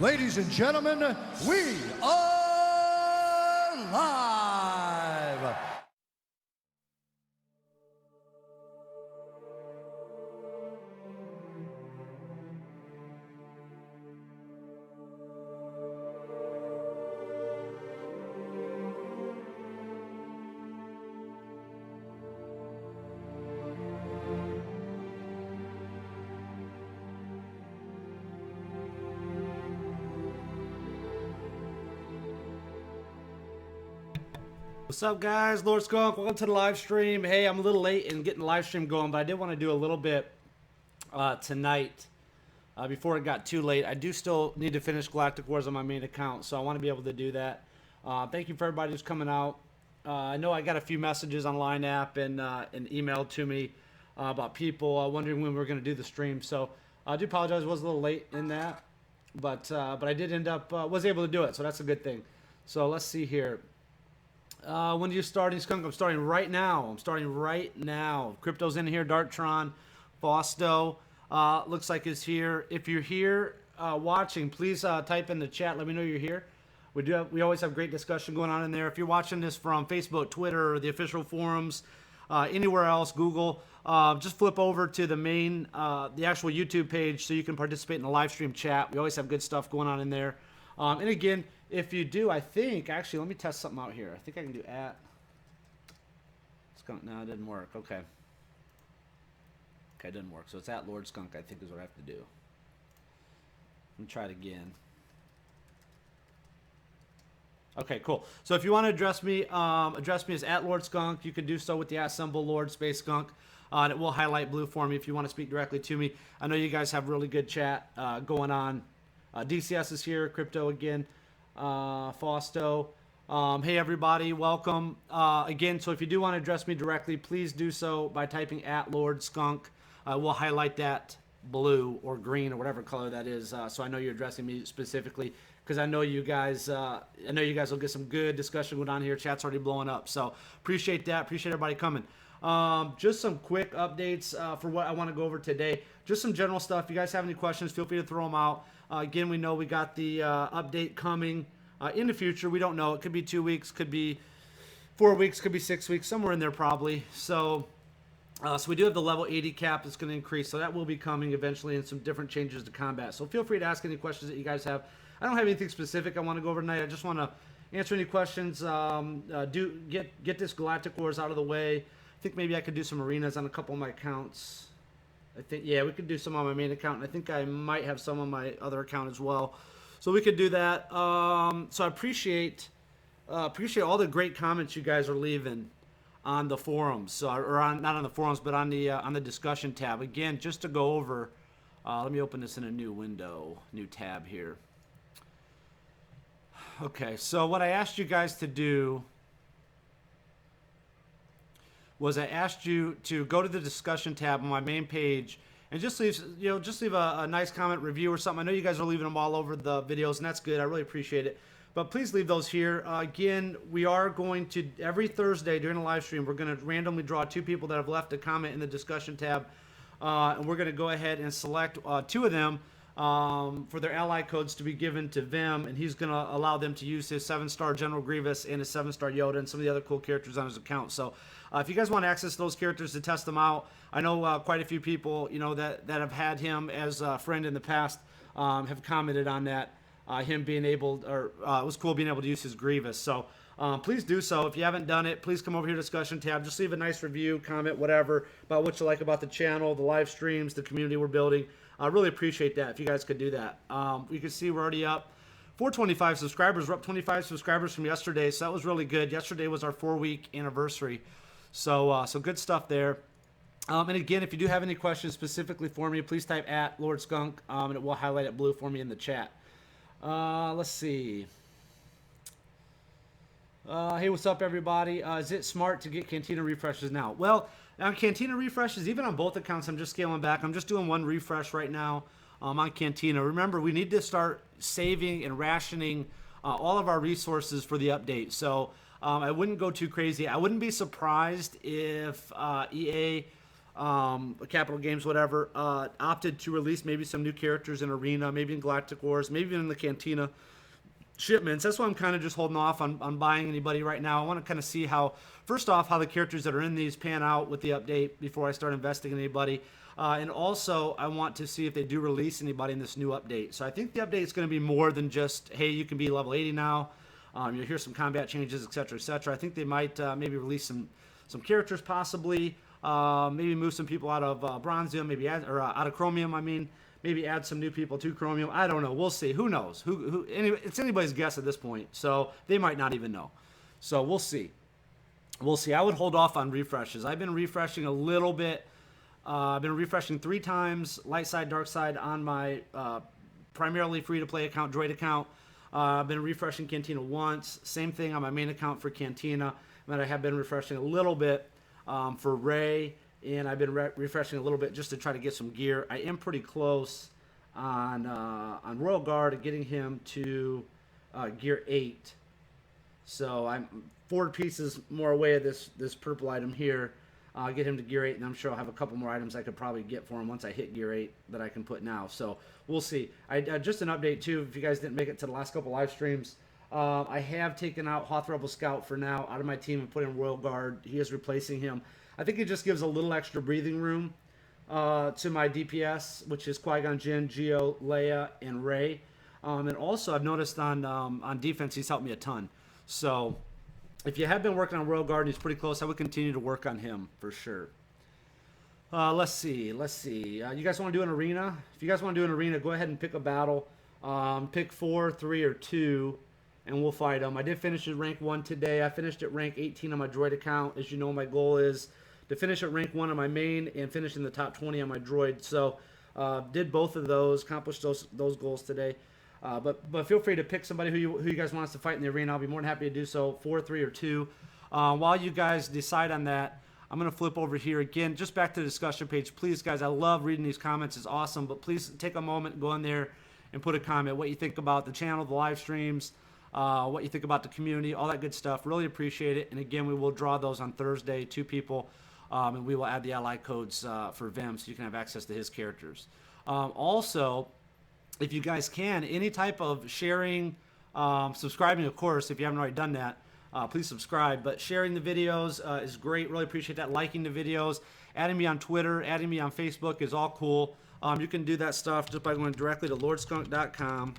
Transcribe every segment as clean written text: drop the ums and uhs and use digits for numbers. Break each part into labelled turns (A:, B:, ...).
A: Ladies and gentlemen, we are live.
B: What's up, guys? Lord Skunk, welcome to the live stream. Hey, I'm a little late in getting the live stream going, but I did want to do a little bit tonight before it got too late. I do still need to finish Galactic Wars on my main account, so I want to be able to do that. Thank you for everybody who's coming out. I know I got a few messages on Line app and emailed to me about people wondering when we were going to do the stream. So I do apologize. I was a little late in that, but I did end up was able to do it, so that's a good thing. So let's see here. When are you starting, Skunk? I'm starting right now. Crypto's in here. Dartron, Fausto, looks like is here. If you're here watching, please type in the chat. Let me know you're here. We always have great discussion going on in there. If you're watching this from Facebook, Twitter, or the official forums, anywhere else, Google, just flip over to the main, the actual YouTube page so you can participate in the live stream chat. We always have good stuff going on in there. And again, if you do, I think, actually, let me test something out here. I think I can do at Skunk. No, it didn't work. Okay, it didn't work. So it's at Lord Skunk, I think, is what I have to do. Let me try it again. Okay, cool. So if you want to address me as at Lord Skunk. You can do so with the at symbol Lord Space Skunk. And it will highlight blue for me if you want to speak directly to me. I know you guys have really good chat going on. DCS is here. Crypto again. Fausto. Hey everybody, welcome again. So if you do want to address me directly, please do so by typing at Lord Skunk. We'll highlight that blue or green or whatever color that is, so I know you're addressing me specifically, because I know you guys will get some good discussion going on here. Chat's already blowing up, so appreciate that. Appreciate everybody coming. Just some quick updates for what I want to go over today. Just some general stuff. If you guys have any questions, feel free to throw them out. Again, we know we got the update coming in the future. We don't know. It could be 2 weeks, could be 4 weeks, could be 6 weeks, somewhere in there probably. So we do have the level 80 cap that's going to increase. So that will be coming eventually, and some different changes to combat. So feel free to ask any questions that you guys have. I don't have anything specific I want to go over tonight. I just want to answer any questions. Get this Galactic Wars out of the way. I think maybe I could do some arenas on a couple of my accounts. I think, yeah, we could do some on my main account, and I think I might have some on my other account as well. So we could do that. So I appreciate all the great comments you guys are leaving on the forums. So, not on the forums, but on the discussion tab. Again, just to go over, let me open this in a new window, new tab here. Okay, so what I asked you guys to do was I asked you to go to the discussion tab on my main page and just leave a nice comment, review, or something. I know you guys are leaving them all over the videos, and that's good. I really appreciate it. But please leave those here. Again, we are going to, every Thursday during the live stream, we're going to randomly draw 2 people that have left a comment in the discussion tab. And we're going to go ahead and select 2 of them for their ally codes to be given to Vim, and he's going to allow them to use his 7-star General Grievous and his 7-star Yoda and some of the other cool characters on his account. So if you guys want to access those characters to test them out, I know quite a few people, that have had him as a friend in the past have commented on that, him being able, or it was cool being able to use his Grievous. So please do so. If you haven't done it, please come over here to discussion tab. Just leave a nice review, comment, whatever, about what you like about the channel, the live streams, the community we're building. I really appreciate that if you guys could do that. You can see we're already up 425 subscribers. We're up 25 subscribers from yesterday, so that was really good. Yesterday was our 4-week anniversary. So good stuff there. And again, if you do have any questions specifically for me, please type at Lord Skunk, and it will highlight it blue for me in the chat. Let's see. Hey, what's up, everybody? Is it smart to get Cantina refreshes now? Well, on Cantina refreshes, even on both accounts, I'm just scaling back. I'm just doing 1 refresh right now on Cantina. Remember, we need to start saving and rationing all of our resources for the update. So I wouldn't go too crazy. I wouldn't be surprised if EA Capital Games, whatever, opted to release maybe some new characters in Arena, maybe in Galactic Wars, maybe even in the Cantina shipments. That's why I'm kind of just holding off on buying anybody right now. I want to kind of see how, first off, how the characters that are in these pan out with the update before I start investing in anybody. And also, I want to see if they do release anybody in this new update. So I think the update is going to be more than just, hey, you can be level 80 now. You'll hear some combat changes, etc., etc. I think they might maybe release some characters possibly. Maybe move some people out of Bronzium, maybe out of Chromium. I mean, maybe add some new people to Chromium. I don't know. We'll see. Who knows? Anyway, it's anybody's guess at this point. So they might not even know. So we'll see. We'll see. I would hold off on refreshes. I've been refreshing a little bit. I've been refreshing 3 times, light side, dark side, on my primarily free-to-play account, Droid account. I've been refreshing Cantina once. Same thing on my main account for Cantina. But I have been refreshing a little bit for Ray, and I've been refreshing a little bit just to try to get some gear. I am pretty close on Royal Guard, getting him to gear 8. So I'm 4 pieces more away of this purple item here. I'll get him to gear 8, and I'm sure I'll have a couple more items I could probably get for him once I hit gear 8 that I can put now. So we'll see. Just an update, too, if you guys didn't make it to the last couple live streams. I have taken out Hoth Rebel Scout for now out of my team and put in Royal Guard. He is replacing him. I think it just gives a little extra breathing room to my DPS, which is Qui-Gon Jinn, Geo, Leia, and Rey. And also, I've noticed on defense, he's helped me a ton. So if you have been working on Royal Guard and he's pretty close, I would continue to work on him for sure. Let's see. You guys want to do an arena? If you guys want to do an arena, go ahead and pick a battle. Pick 4, 3, or 2, and we'll fight them. I did finish at rank 1 today. I finished at rank 18 on my droid account. As you know, my goal is to finish at rank 1 on my main and finish in the top 20 on my droid. So did both of those, accomplished those goals today. But feel free to pick somebody who you guys want us to fight in the arena. I'll be more than happy to do so. 4, 3, or 2. While you guys decide on that, I'm going to flip over here again, just back to the discussion page. Please, guys, I love reading these comments. It's awesome. But please take a moment, go in there, and put a comment. What you think about the channel, the live streams, what you think about the community, all that good stuff. Really appreciate it. And again, we will draw those on Thursday, 2 people. And we will add the ally codes for Vim so you can have access to his characters. Also, if you guys can, any type of sharing, subscribing, of course, if you haven't already done that, please subscribe. But sharing the videos is great. Really appreciate that. Liking the videos, adding me on Twitter, adding me on Facebook is all cool. You can do that stuff just by going directly to lordskunk.com.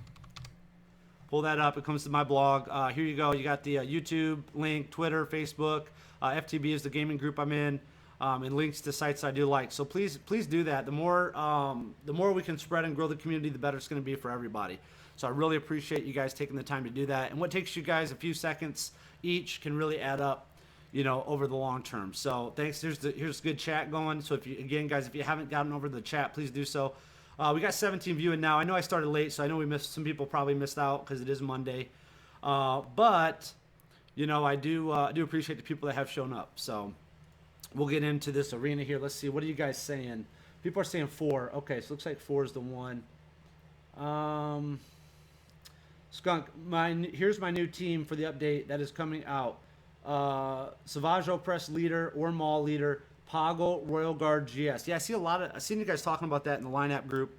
B: Pull that up. It comes to my blog. Here you go. You got the YouTube link, Twitter, Facebook. FTB is the gaming group I'm in. And links to sites I do like. So please do that. The more we can spread and grow the community, the better it's going to be for everybody. So I really appreciate you guys taking the time to do that. And what takes you guys a few seconds each can really add up, over the long term. So thanks. Here's good chat going. So if you haven't gotten over the chat, please do so. We got 17 viewing now. I know I started late, so I know some people probably missed out because it is Monday. But I do appreciate the people that have shown up. So we'll get into this arena here. Let's see. What are you guys saying? People are saying 4. Okay, so it looks like 4 is the one. Skunk, here's my new team for the update that is coming out. SWGOH Press leader or Maul leader, Poggle, Royal Guard, GS. Yeah, I've seen you guys talking about that in the lineup group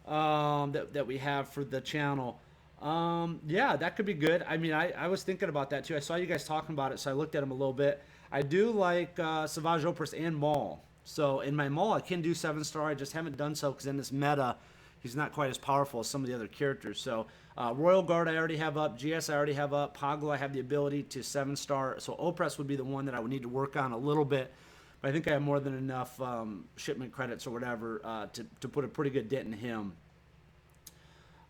B: that we have for the channel. Yeah, that could be good. I mean, I was thinking about that too. I saw you guys talking about it, so I looked at them a little bit. I do like SWGOH Press and Maul. So in my Maul, I can do 7-star. I just haven't done so because in this meta, he's not quite as powerful as some of the other characters. So Royal Guard I already have up. GS I already have up. Poggle I have the ability to 7-star. So Opress would be the one that I would need to work on a little bit. But I think I have more than enough shipment credits or whatever to put a pretty good dent in him.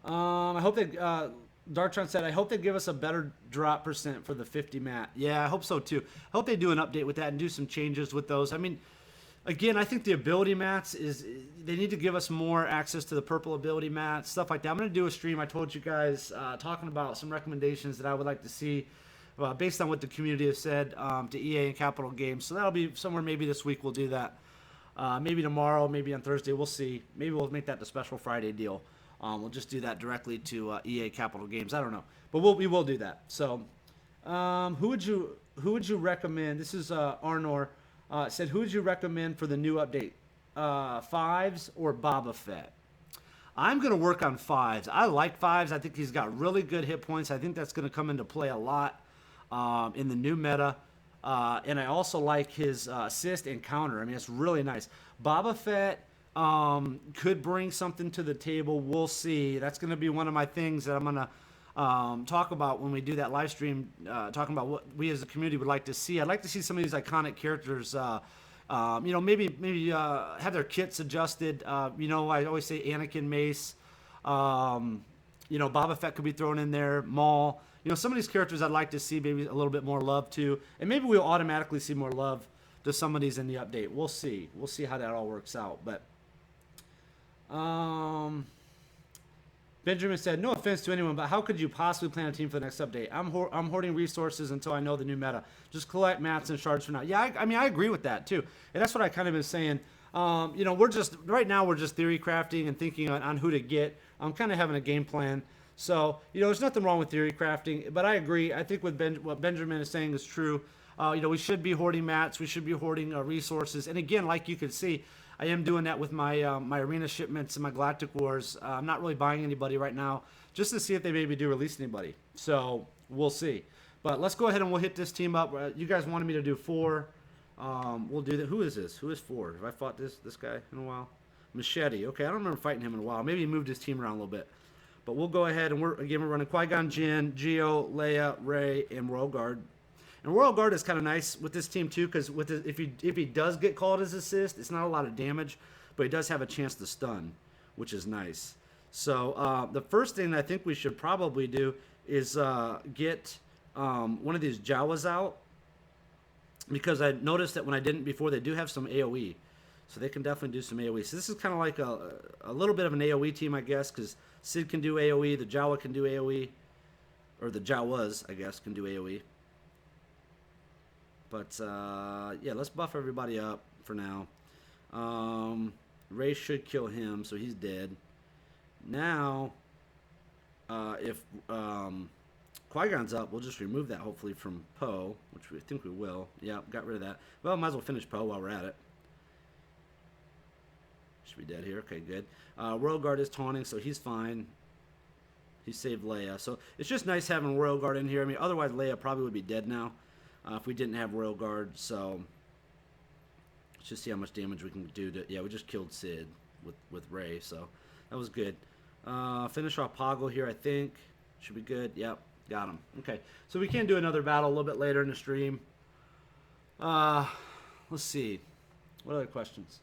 B: I hope that Dartron said, I hope they give us a better drop percent for the 50 mat. Yeah, I hope so too. I hope they do an update with that and do some changes with those. I mean, again, I think the ability mats they need to give us more access to the purple ability mats, stuff like that. I'm going to do a stream, I told you guys, talking about some recommendations that I would like to see based on what the community has said to EA and Capital Games. So that'll be somewhere maybe this week we'll do that. Maybe tomorrow, maybe on Thursday, we'll see. Maybe we'll make that the special Friday deal. We'll just do that directly to EA Capital Games. I don't know, but we will do that. So, who would you recommend? This is Arnor. It said, who would you recommend for the new update? Fives or Boba Fett? I'm going to work on fives. I like fives. I think he's got really good hit points. I think that's going to come into play a lot in the new meta. And I also like his assist and counter. I mean, it's really nice. Boba Fett could bring something to the table. We'll see. That's going to be one of my things that I'm going to talk about when we do that live stream, talking about what we as a community would like to see. I'd like to see some of these iconic characters, maybe have their kits adjusted. I always say Anakin, Mace. Boba Fett could be thrown in there. Maul. Some of these characters I'd like to see maybe a little bit more love to, and maybe we'll automatically see more love to some of these in the update. We'll see. We'll see how that all works out. But Benjamin said, no offense to anyone, but how could you possibly plan a team for the next update? I'm hoarding resources until I know the new meta. Just collect mats and shards for now. Yeah, I agree with that too, and that's what I kind of been saying. We're just right now we're just theory crafting and thinking on who to get. I'm kind of having a game plan. So, there's nothing wrong with theory crafting, but I agree. I think what Benjamin is saying is true. We should be hoarding mats. We should be hoarding resources. And again, like you can see, I am doing that with my my arena shipments and my Galactic Wars. I'm not really buying anybody right now, just to see if they maybe do release anybody. So, we'll see. But let's go ahead and we'll hit this team up. You guys wanted me to do 4. We'll do that. Who is this? Who is 4? Have I fought this guy in a while? Machete. Okay, I don't remember fighting him in a while. Maybe he moved his team around a little bit. But we'll go ahead and we're running Qui-Gon Jinn, Geo, Leia, Rey, and Royal Guard. And Royal Guard is kind of nice with this team too, because if he does get called as assist, it's not a lot of damage, but he does have a chance to stun, which is nice. So the first thing I think we should probably do is get one of these Jawas out, because I noticed that when I didn't before, they do have some AoE. So they can definitely do some AoE. So this is kind of like a little bit of an AoE team, I guess, because Sid can do AoE, the Jawa can do AoE, or the Jawas, I guess, can do AoE. But, yeah, let's buff everybody up for now. Rey should kill him, so he's dead. Now, if Qui-Gon's up, we'll just remove that, hopefully, from Poe, which we think we will. Yeah, got rid of that. Well, might as well finish Poe while we're at it. Should be dead here. Okay, good. Royal Guard is taunting, so he's fine. He saved Leia. So it's just nice having Royal Guard in here. I mean, otherwise Leia probably would be dead now if we didn't have Royal Guard. So let's just see how much damage we can do. Yeah, we just killed Sid with Rey, so that was good. Finish off Poggle here, I think. Should be good. Yep, got him. Okay, so we can do another battle a little bit later in the stream. Let's see. What other questions?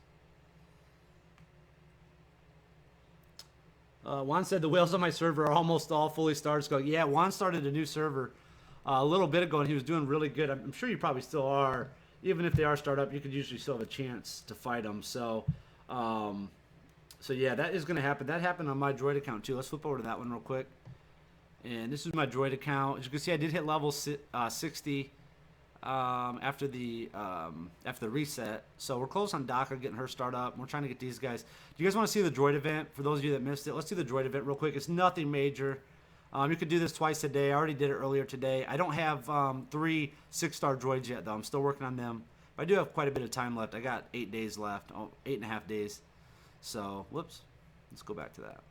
B: Juan said the whales on my server are almost all fully started. So yeah, Juan started a new server a little bit ago, and he was doing really good. I'm sure you probably still are. Even if they are startup, you could usually still have a chance to fight them. So, so yeah, that is going to happen. That happened on my droid account too. Let's flip over to that one real quick. And this is my droid account. As you can see, I did hit level 60 after the reset. So we're close on Daka getting her start up. We're trying to get these guys. Do you guys want to see the droid event? For those of you that missed it, let's do the droid event real quick. It's nothing major. You could do this twice a day. I already did it earlier today. I don't have 3 6-star droids yet, though. I'm still working on them. But I do have quite a bit of time left. I got 8 days left. 8.5 days. So, whoops. Let's go back to that.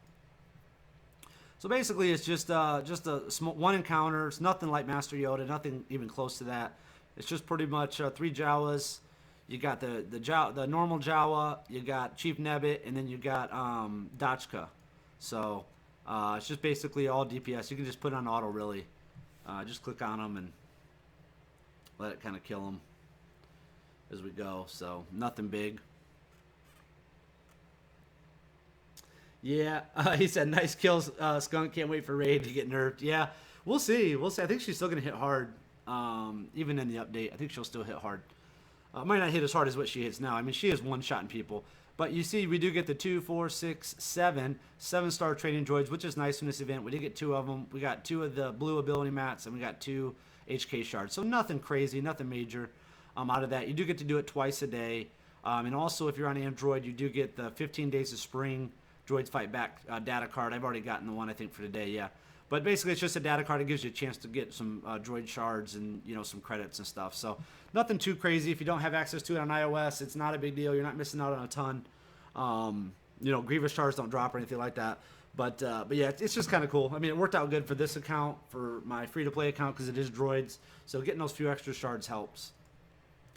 B: So basically, it's just a small one encounter. It's nothing like Master Yoda. Nothing even close to that. It's just pretty much 3 Jawas. You got the normal Jawa. You got Chief Nebbit, and then you got Dachka. So it's just basically all DPS. You can just put it on auto, really. Just click on them and let it kind of kill them as we go. So nothing big. Yeah, he said, nice kills, Skunk. Can't wait for Raid to get nerfed. Yeah, we'll see. We'll see. I think she's still going to hit hard, even in the update. I think she'll still hit hard. Might not hit as hard as what she hits now. I mean, she is one-shotting people. But you see, we do get the 2, 4, 6, 7 7-star training droids, which is nice in this event. We did get 2 of them. We got 2 of the blue ability mats, and we got 2 HK shards. So nothing crazy, nothing major out of that. You do get to do it twice a day. And also, if you're on Android, you do get the 15 Days of Spring Droids Fight Back data card. I've already gotten the one, I think, for today, yeah. But basically, it's just a data card. It gives you a chance to get some droid shards and, you know, some credits and stuff. So nothing too crazy. If you don't have access to it on iOS, it's not a big deal. You're not missing out on a ton. You know, Grievous shards don't drop or anything like that. But yeah, it's just kind of cool. I mean, it worked out good for this account, for my free-to-play account, because it is droids. So getting those few extra shards helps.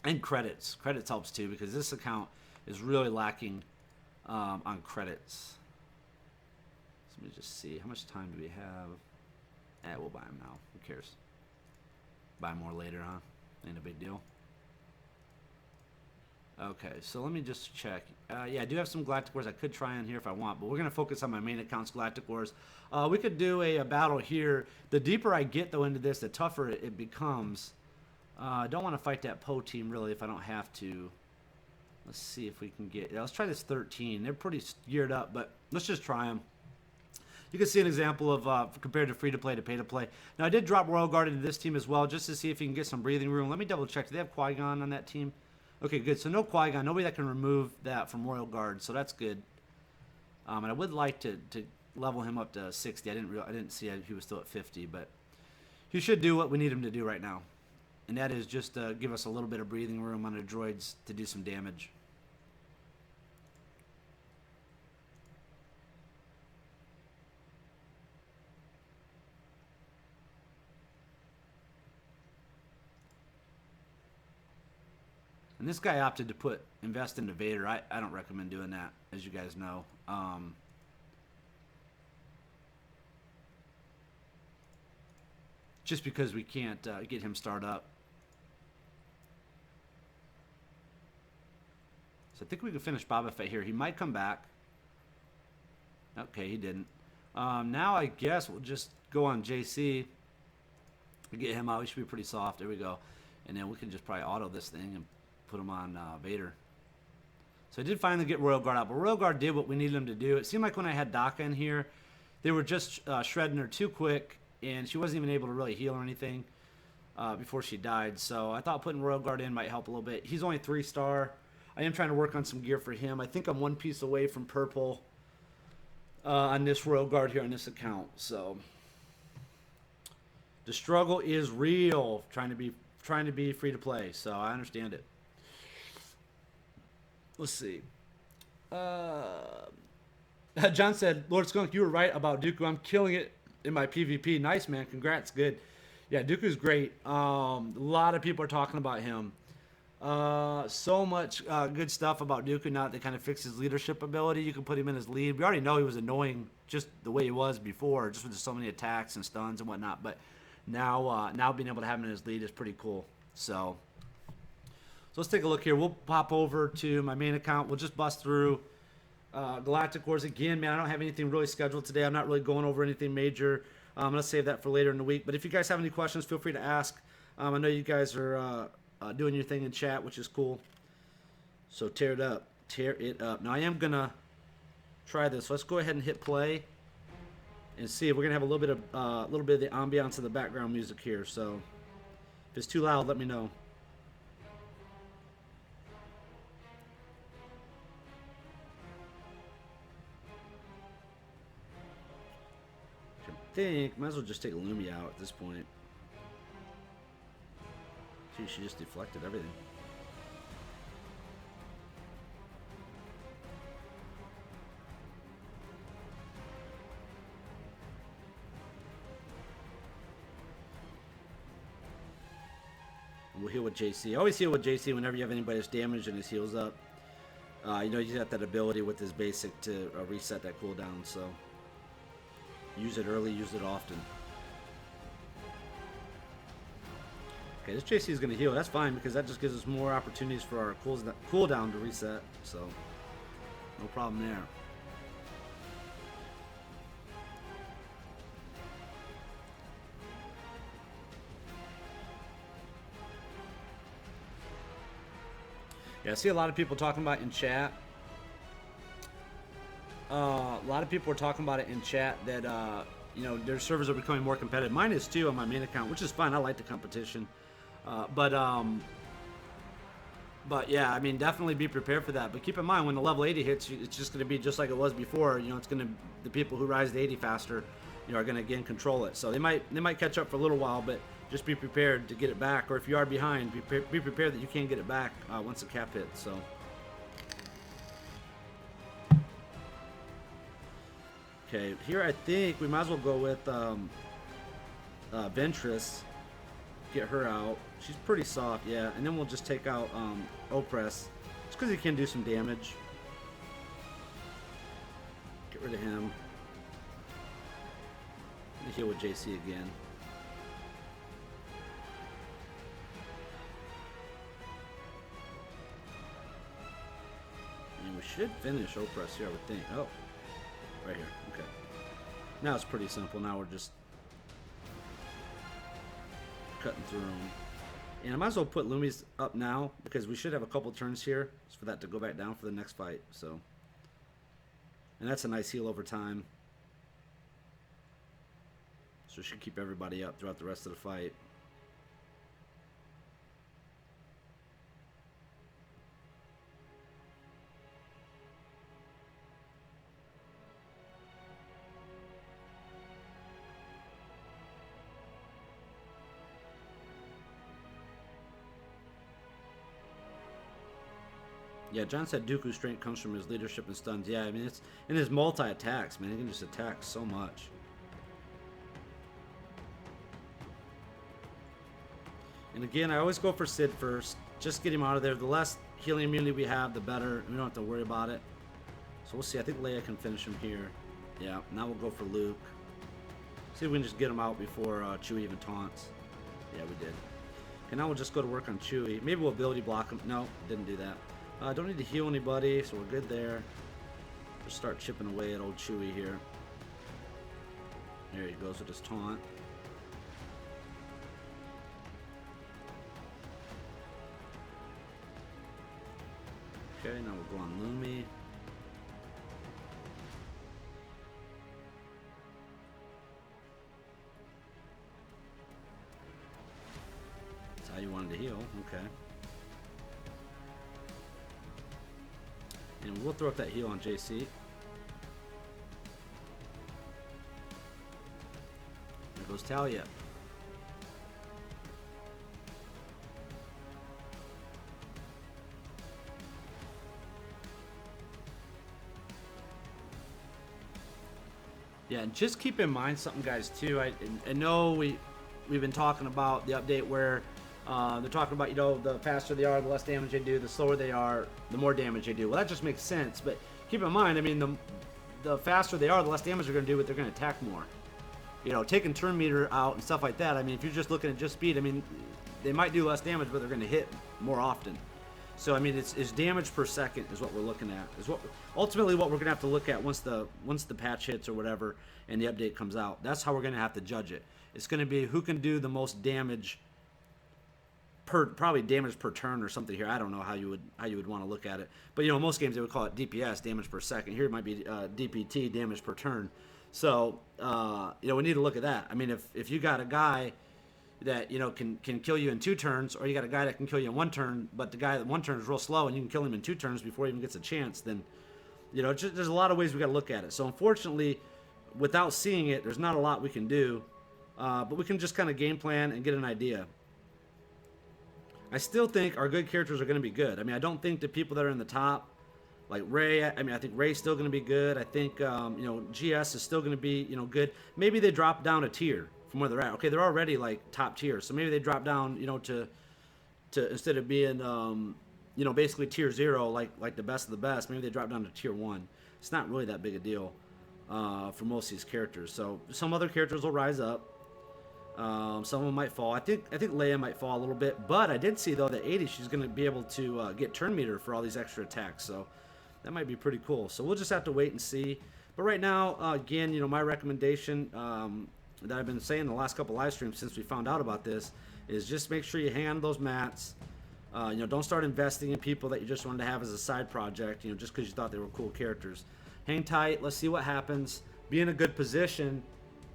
B: And credits. Credits helps too, because this account is really lacking on credits. So let me just see. How much time do we have? We'll buy them now. Who cares? Buy more later, huh? Ain't a big deal. Okay, so let me just check. Yeah, I do have some Galactic Wars I could try on here if I want, but we're going to focus on my main account's Galactic Wars. We could do a battle here. The deeper I get, though, into this, the tougher it becomes. I don't want to fight that Poe team, really, if I don't have to. Let's see if we can get... Yeah, let's try this 13. They're pretty geared up, but let's just try them. You can see an example of compared to free-to-play to pay-to-play. Now, I did drop Royal Guard into this team as well, just to see if you can get some breathing room. Let me double-check. Do they have Qui-Gon on that team? Okay, good. So no Qui-Gon. Nobody that can remove that from Royal Guard, so that's good. And I would like to level him up to 60. I didn't see he was still at 50, but he should do what we need him to do right now. And that is just give us a little bit of breathing room on the droids to do some damage. And this guy opted to invest into Vader. I don't recommend doing that, as you guys know. Just because we can't get him started up. So I think we can finish Boba Fett here. He might come back. Okay, he didn't. Now I guess we'll just go on JC. Get him out. He should be pretty soft. There we go. And then we can just probably auto this thing and put him on Vader. So I did finally get Royal Guard out. But Royal Guard did what we needed him to do. It seemed like when I had Daka in here, they were just shredding her too quick. And she wasn't even able to really heal or anything before she died. So I thought putting Royal Guard in might help a little bit. He's only 3-star. I am trying to work on some gear for him. I think I'm one piece away from purple on this Royal Guard here on this account. So the struggle is real trying to be free to play. So I understand it. Let's see. John said, Lord Skunk, you were right about Dooku. I'm killing it in my PvP. Nice, man. Congrats. Good. Yeah, Dooku's great. A lot of people are talking about him. So much good stuff about Dooku now that they kind of fixed his leadership ability. You can put him in his lead. We already know he was annoying just the way he was before, just with so many attacks and stuns and whatnot. But now being able to have him in his lead is pretty cool. So let's take a look here. We'll pop over to my main account. We'll just bust through Galactic Wars again. Man, I don't have anything really scheduled today. I'm not really going over anything major. I'm going to save that for later in the week. But if you guys have any questions, feel free to ask. I know you guys are doing your thing in chat, which is cool. So tear it up. Tear it up. Now, I am going to try this. Let's go ahead and hit play and see. We're going to have a little bit of the ambiance of the background music here. So if it's too loud, let me know. I think might as well just take Lumi out at this point. Gee, she just deflected everything. We'll heal with JC. Always heal with JC whenever you have anybody that's damaged and his heals up. You know, he's got that ability with his basic to reset that cooldown, so use it early, use it often. Okay, this JC is going to heal. That's fine because that just gives us more opportunities for our cooldown to reset, so no problem there. Yeah, I see a lot of people talking about it in chat. A lot of people are talking about it in chat that you know, their servers are becoming more competitive. Mine is too on my main account, which is fine. I like the competition, but yeah, I mean, definitely be prepared for that. But keep in mind, when the level 80 hits, it's just going to be just like it was before. You know, it's going to the people who rise to 80 faster are going to again control it. So they might catch up for a little while, but just be prepared to get it back. Or if you are behind, be prepared that you can't get it back once the cap hits. So. Okay, here I think we might as well go with Ventress. Get her out. She's pretty soft, yeah. And then we'll just take out Oppress. Just because he can do some damage. Get rid of him. Let me heal with JC again. And we should finish Oppress here, I would think. Oh, right here. Okay. Now it's pretty simple. Now we're just cutting through them. And I might as well put Lumi's up now because we should have a couple turns here for that to go back down for the next fight. So, and that's a nice heal over time. So it should keep everybody up throughout the rest of the fight. Yeah, John said Dooku's strength comes from his leadership and stuns. Yeah, I mean, it's in his multi-attacks, man. He can just attack so much. And again, I always go for Sid first. Just get him out of there. The less healing immunity we have, the better. We don't have to worry about it. So we'll see. I think Leia can finish him here. Yeah, now we'll go for Luke. See if we can just get him out before Chewie even taunts. Yeah, we did. Okay, now we'll just go to work on Chewie. Maybe we'll ability block him. No, didn't do that. Don't need to heal anybody, so we're good there. Just start chipping away at old Chewie here. There he goes with his taunt. Okay, now we'll go on Lumi. That's how you wanted to heal. Okay. And we'll throw up that heal on JC. There goes Talia. Yeah, and just keep in mind something, guys, too. I know we've been talking about the update where they're talking about, the faster they are, the less damage they do, the slower they are, the more damage they do. Well, that just makes sense, but keep in mind, I mean, the faster they are, the less damage they're going to do, but they're going to attack more. Taking turn meter out and stuff like that, I mean, if you're just looking at just speed, I mean, they might do less damage, but they're going to hit more often. So, I mean, it's damage per second is what we're looking at. Is what ultimately what we're going to have to look at once the patch hits or whatever and the update comes out. That's how we're going to have to judge it. It's going to be who can do the most damage probably damage per turn or something here. I don't know how you would want to look at it. But most games they would call it DPS, damage per second. Here it might be DPT, damage per turn. So we need to look at that. I mean, if you got a guy that can kill you in 2 turns, or you got a guy that can kill you in 1 turn, but the guy that 1 turn is real slow and you can kill him in 2 turns before he even gets a chance, then there's a lot of ways we got to look at it. So unfortunately, without seeing it, there's not a lot we can do, but we can just kind of game plan and get an idea. I still think our good characters are going to be good. I mean, I don't think the people that are in the top, like Rey, I think Rey's still going to be good. I think, GS is still going to be, good. Maybe they drop down a tier from where they're at. Okay, they're already, like, top tier. So maybe they drop down, to instead of being, basically tier 0, like the best of the best, maybe they drop down to tier 1. It's not really that big a deal for most of these characters. So some other characters will rise up. Some of them might fall. I think Leia might fall a little bit, but I did see though that 80 she's going to be able to get turn meter for all these extra attacks, so that might be pretty cool. So we'll just have to wait and see. But right now, again, my recommendation that I've been saying the last couple live streams since we found out about this is just make sure you hang on those mats. Don't start investing in people that you just wanted to have as a side project, just because you thought they were cool characters. Hang tight. Let's see what happens. Be in a good position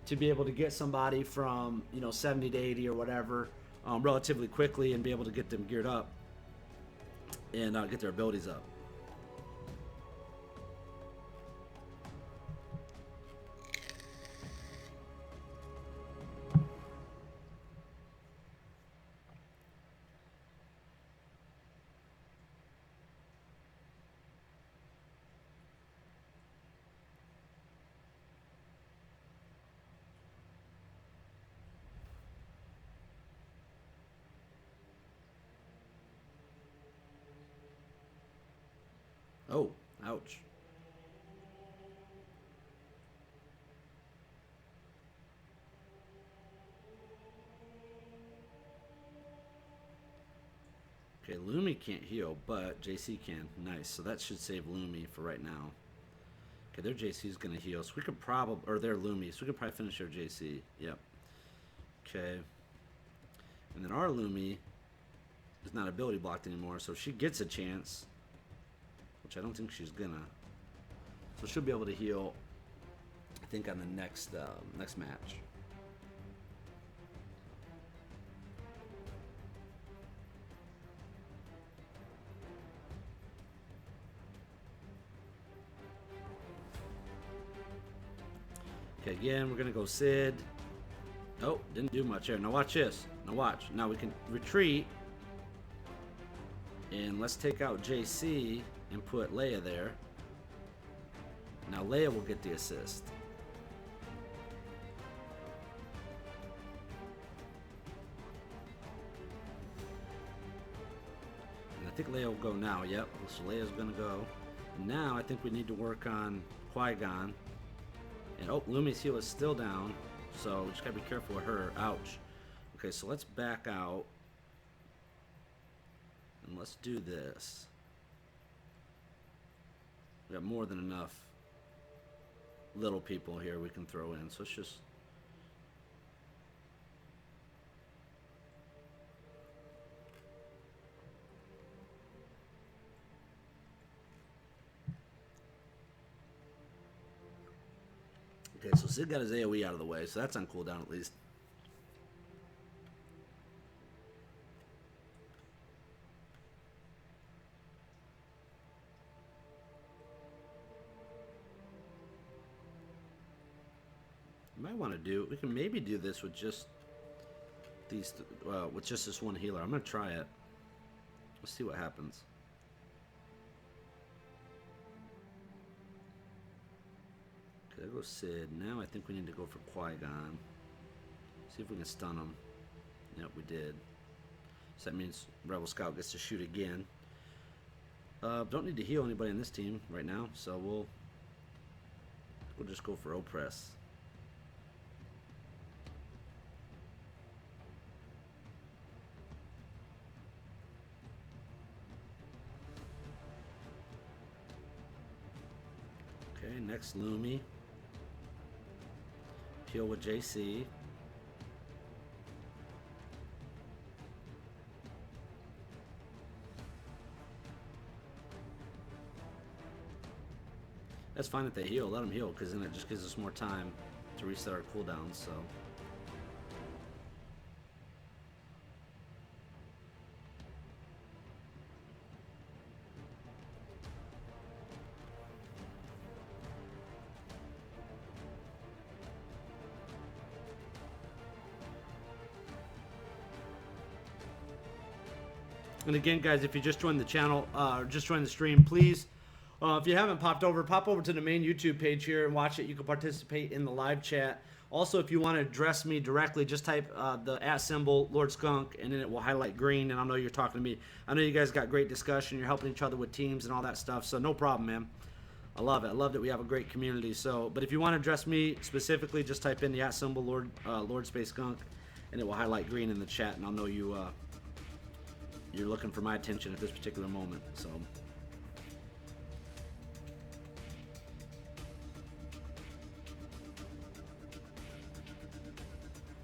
B: to be able to get somebody from 70 to 80 or whatever relatively quickly and be able to get them geared up and get their abilities up. Oh, ouch. Okay, Lumi can't heal, but JC can. Nice. So that should save Lumi for right now. Okay, their JC is going to heal. So we could probably, or their Lumi, so we could probably finish their JC. Yep. Okay. And then our Lumi is not ability blocked anymore, so she gets a chance, which I don't think she's gonna. So she'll be able to heal, I think, on the next match. Okay, again, we're gonna go Sid. Oh, didn't do much there. Now watch this. Now watch. Now we can retreat. And let's take out JC and put Leia there. Now Leia will get the assist. And I think Leia will go now. Yep, so Leia's gonna go. Now I think we need to work on Qui-Gon. And oh, Lumi's heal is still down. So we just gotta be careful with her. Ouch. Okay, so let's back out. And let's do this. We got more than enough little people here we can throw in. So let's just... Okay, so Sid got his AoE out of the way, so that's on cooldown at least. You might want to do, we can maybe do this with just these, with just this one healer. I'm going to try it. Let's see what happens. Okay, there goes Sid. Now I think we need to go for Qui-Gon. See if we can stun him. Yep, we did. So that means Rebel Scout gets to shoot again. Don't need to heal anybody in this team right now, so we'll just go for Oppress. Okay, next Lumi. Heal with JC. That's fine if they heal. Let them heal, because then it just gives us more time to reset our cooldowns. So. And again, guys, if you just joined the channel, just joined the stream, please, if you haven't pop over to the main YouTube page here and watch it. You can participate in the live chat. Also, if you want to address me directly, just type the @ Lord Skunk, and then it will highlight green, and I'll know you're talking to me. I know you guys got great discussion. You're helping each other with teams and all that stuff, so no problem, man. I love it. I love that we have a great community. So, but if you want to address me specifically, just type in the @ Lord Space Skunk, and it will highlight green in the chat, and I'll know you you're looking for my attention at this particular moment. So.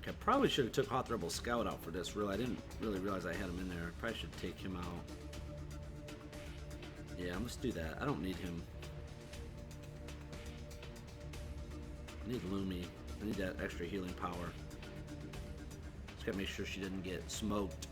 B: I probably should have took Hoth Rebel Scout out for this. Really, I didn't really realize I had him in there. Probably should take him out. Yeah, let's do that. I don't need him. I need Lumi. I need that extra healing power. Just gotta make sure she didn't get smoked.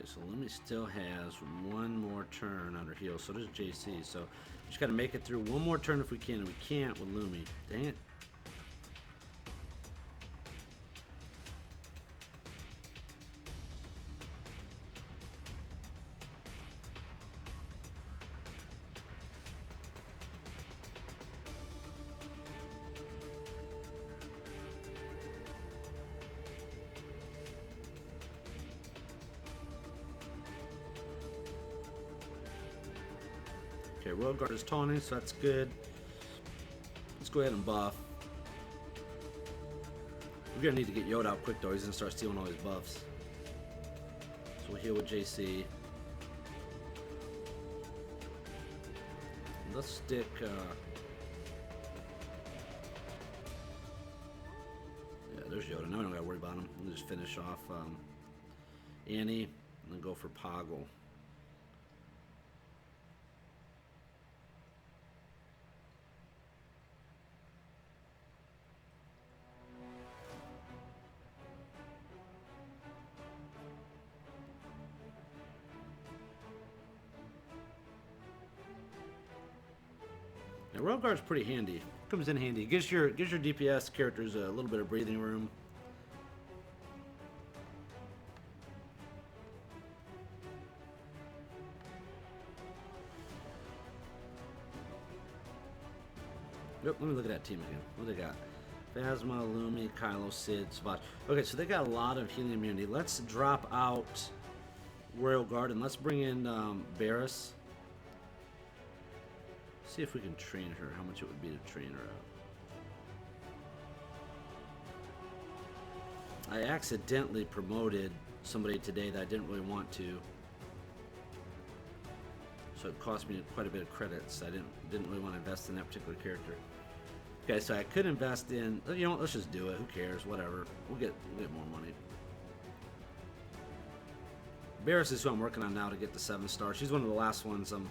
B: So Lumi still has one more turn on her heal. So does JC. So just got to make it through one more turn if we can. And we can't with Lumi. Dang it. Okay, Royal Guard is taunting, so that's good. Let's go ahead and buff. We're gonna need to get Yoda out quick though. He's gonna start stealing all his buffs. So we'll heal with JC. Let's stick. Yeah, there's Yoda. Now we don't gotta worry about him. We'll just finish off Annie and then go for Poggle. Now, Royal Guard's pretty handy. Comes in handy. Gives your DPS characters a little bit of breathing room. Yep, let me look at that team again. What do they got? Phasma, Lumi, Kylo, Sid, Savage. Okay, so they got a lot of healing immunity. Let's drop out Royal Guard and let's bring in Barris. See if we can train her, how much it would be to train her up. I accidentally promoted somebody today that I didn't really want to. So it cost me quite a bit of credits. I didn't really want to invest in that particular character. Okay, so I could invest in, you know what, let's just do it. Who cares? Whatever. We'll get more money. Barris is who I'm working on now to get the 7-star. She's one of the last ones I'm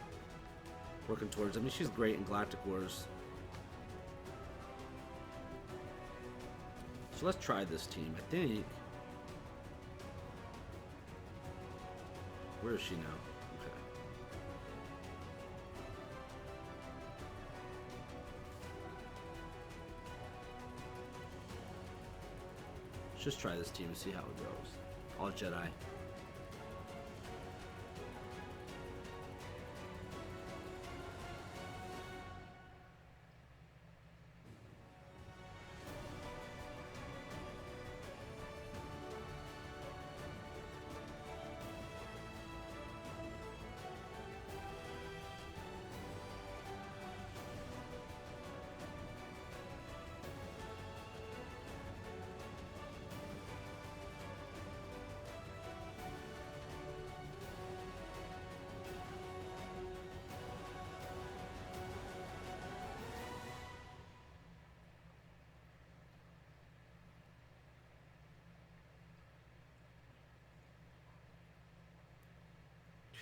B: working towards. I mean, she's great in Galactic Wars. So let's try this team. I think. Where is she now? Okay. Let's just try this team and see how it goes. All Jedi.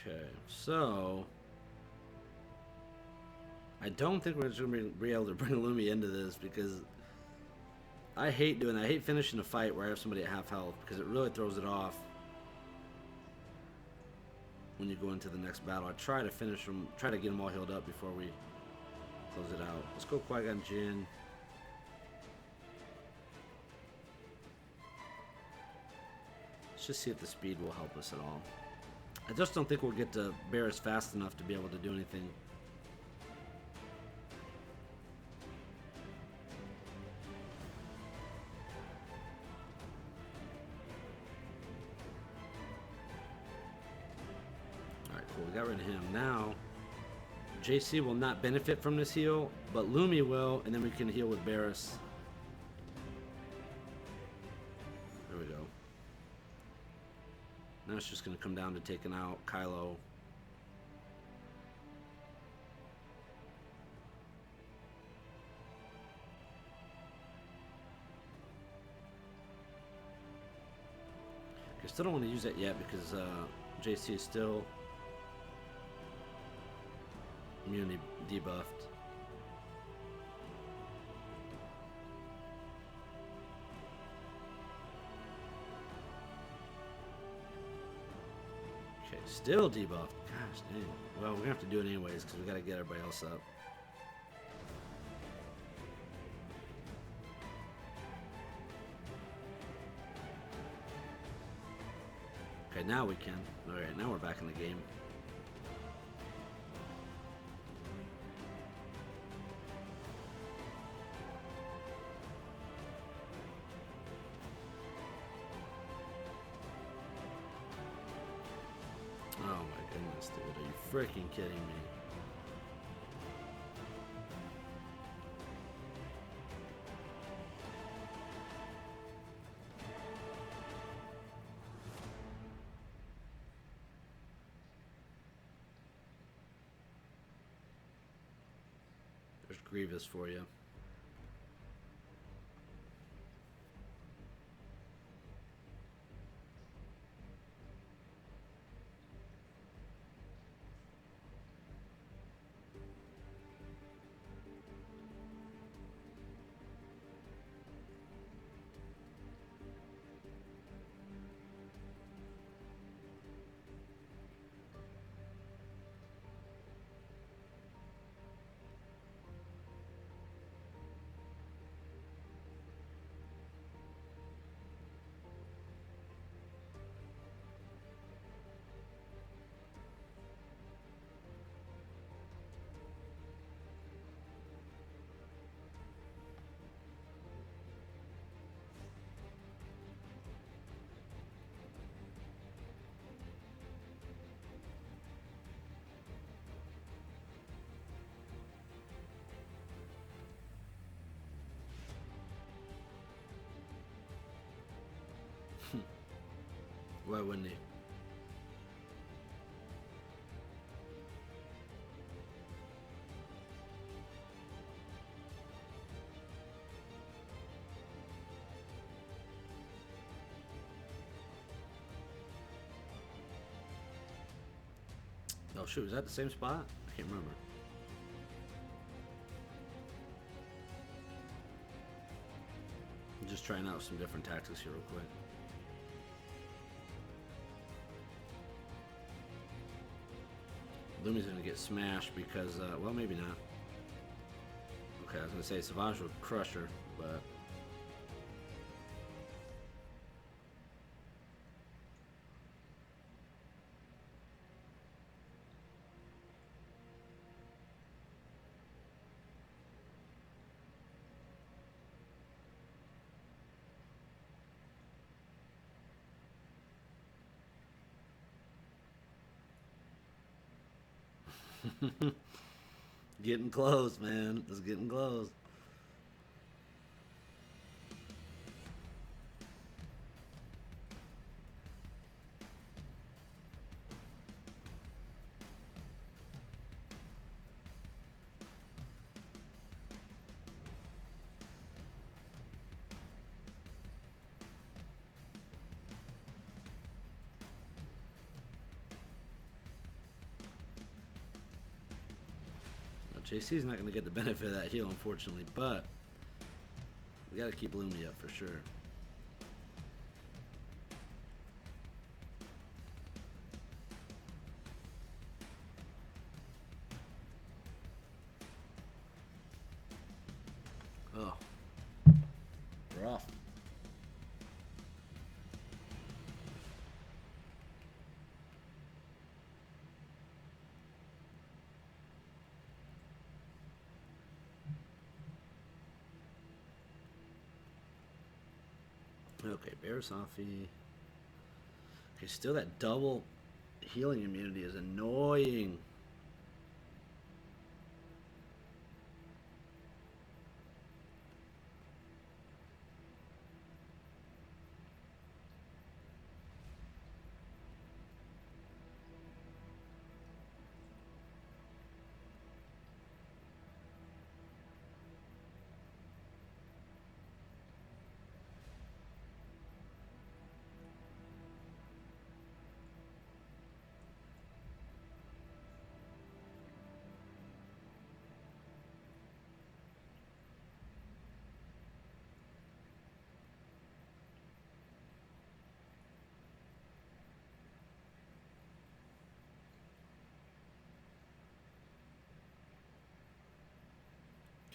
B: Okay, so I don't think we're just going to be able to bring Lumi into this because I hate doing that. I hate finishing a fight where I have somebody at half health because it really throws it off when you go into the next battle. I try to finish them, try to get them all healed up before we close it out. Let's go Qui-Gon Jinn. Let's just see if the speed will help us at all. I just don't think we'll get to Barris fast enough to be able to do anything. Alright, cool. We got rid of him. Now, JC will not benefit from this heal, but Lumi will, and then we can heal with Barris. There we go. Now it's just going to come down to taking out Kylo. I still don't want to use that yet because JC is still immunity debuffed. Okay, still debuffed. Gosh dang. Well, we're gonna have to do it anyways because we gotta get everybody else up. Okay, now we can. Alright, now we're back in the game. Oh my goodness, dude. Are you freaking kidding me? Grievous for you. Why wouldn't he? Oh shoot, is that the same spot? I can't remember. I'm just trying out some different tactics here real quick. Lumi's gonna get smashed because, well, maybe not. Okay, I was gonna say Savage would crush her, but... Getting close, man. It's getting close. JC's not going to get the benefit of that heal, unfortunately, but we got to keep Lumi up for sure. Oh, rough. Okay, Barasafi. Okay, still that double healing immunity is annoying.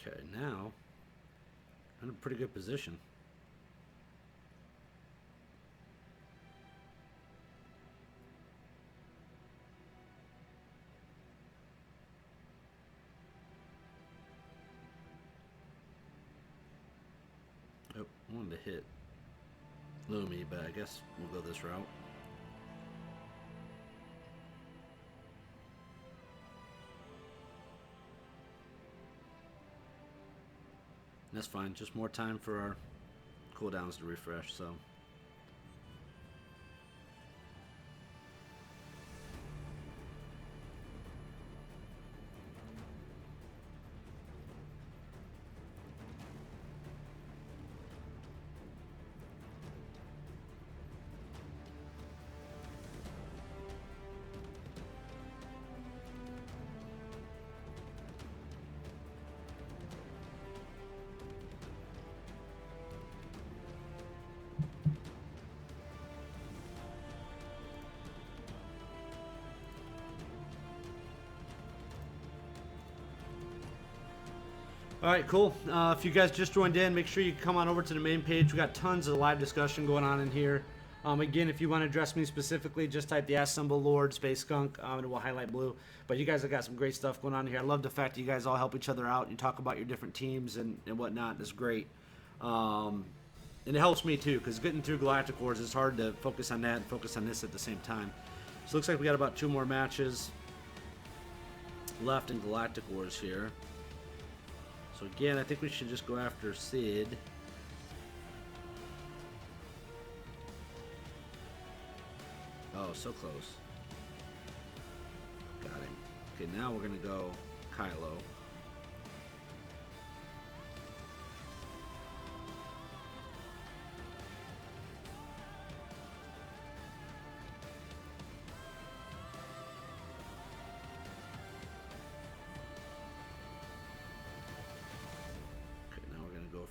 B: Okay, now I'm in a pretty good position. Oh, I wanted to hit Lumi, but I guess we'll go this route. That's fine, just more time for our cooldowns to refresh, so. All right, cool. If you guys just joined in, make sure you come on over to the main page. We got tons of live discussion going on in here. Again, if you want to address me specifically, just type the Assemble Lord Space Skunk, and it will highlight blue. But you guys have got some great stuff going on here. I love the fact that you guys all help each other out. You talk about your different teams and whatnot. It's great. And it helps me too, because getting through Galactic Wars, it's hard to focus on that and focus on this at the same time. So it looks like we got about 2 more matches left in Galactic Wars here. So again, I think we should just go after Sid. Oh, so close. Got him. Okay, now we're gonna go Kylo.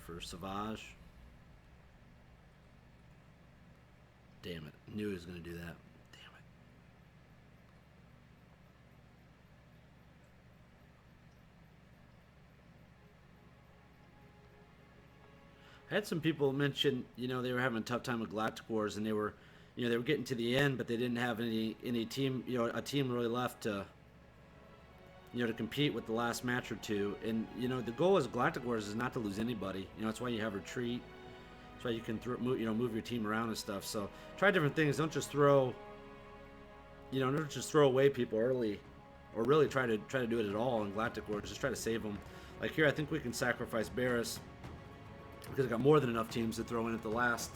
B: For SWGOH. Damn it. Knew he was going to do that. Damn it. I had some people mention, they were having a tough time with Galactic Wars, and they were getting to the end, but they didn't have any team, a team really left to to compete with the last match or two. And the goal as Galactic Wars is not to lose anybody. That's why you have retreat. That's why you can move your team around and stuff. So try different things. Don't just throw away people early, or really try to do it at all in Galactic Wars. Just try to save them. Like here, I think we can sacrifice Barris because I got more than enough teams to throw in at the last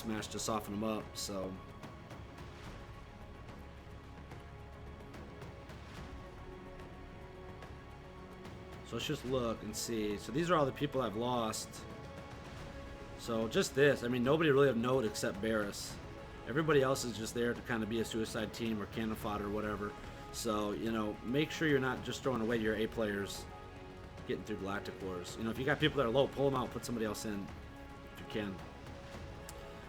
B: match to soften them up. So. So let's just look and see. So these are all the people I've lost. So just this. I mean, nobody really of note except Barris. Everybody else is just there to kind of be a suicide team or cannon fodder or whatever. So, make sure you're not just throwing away your A players getting through Galactic Wars. If you got people that are low, pull them out, put somebody else in if you can.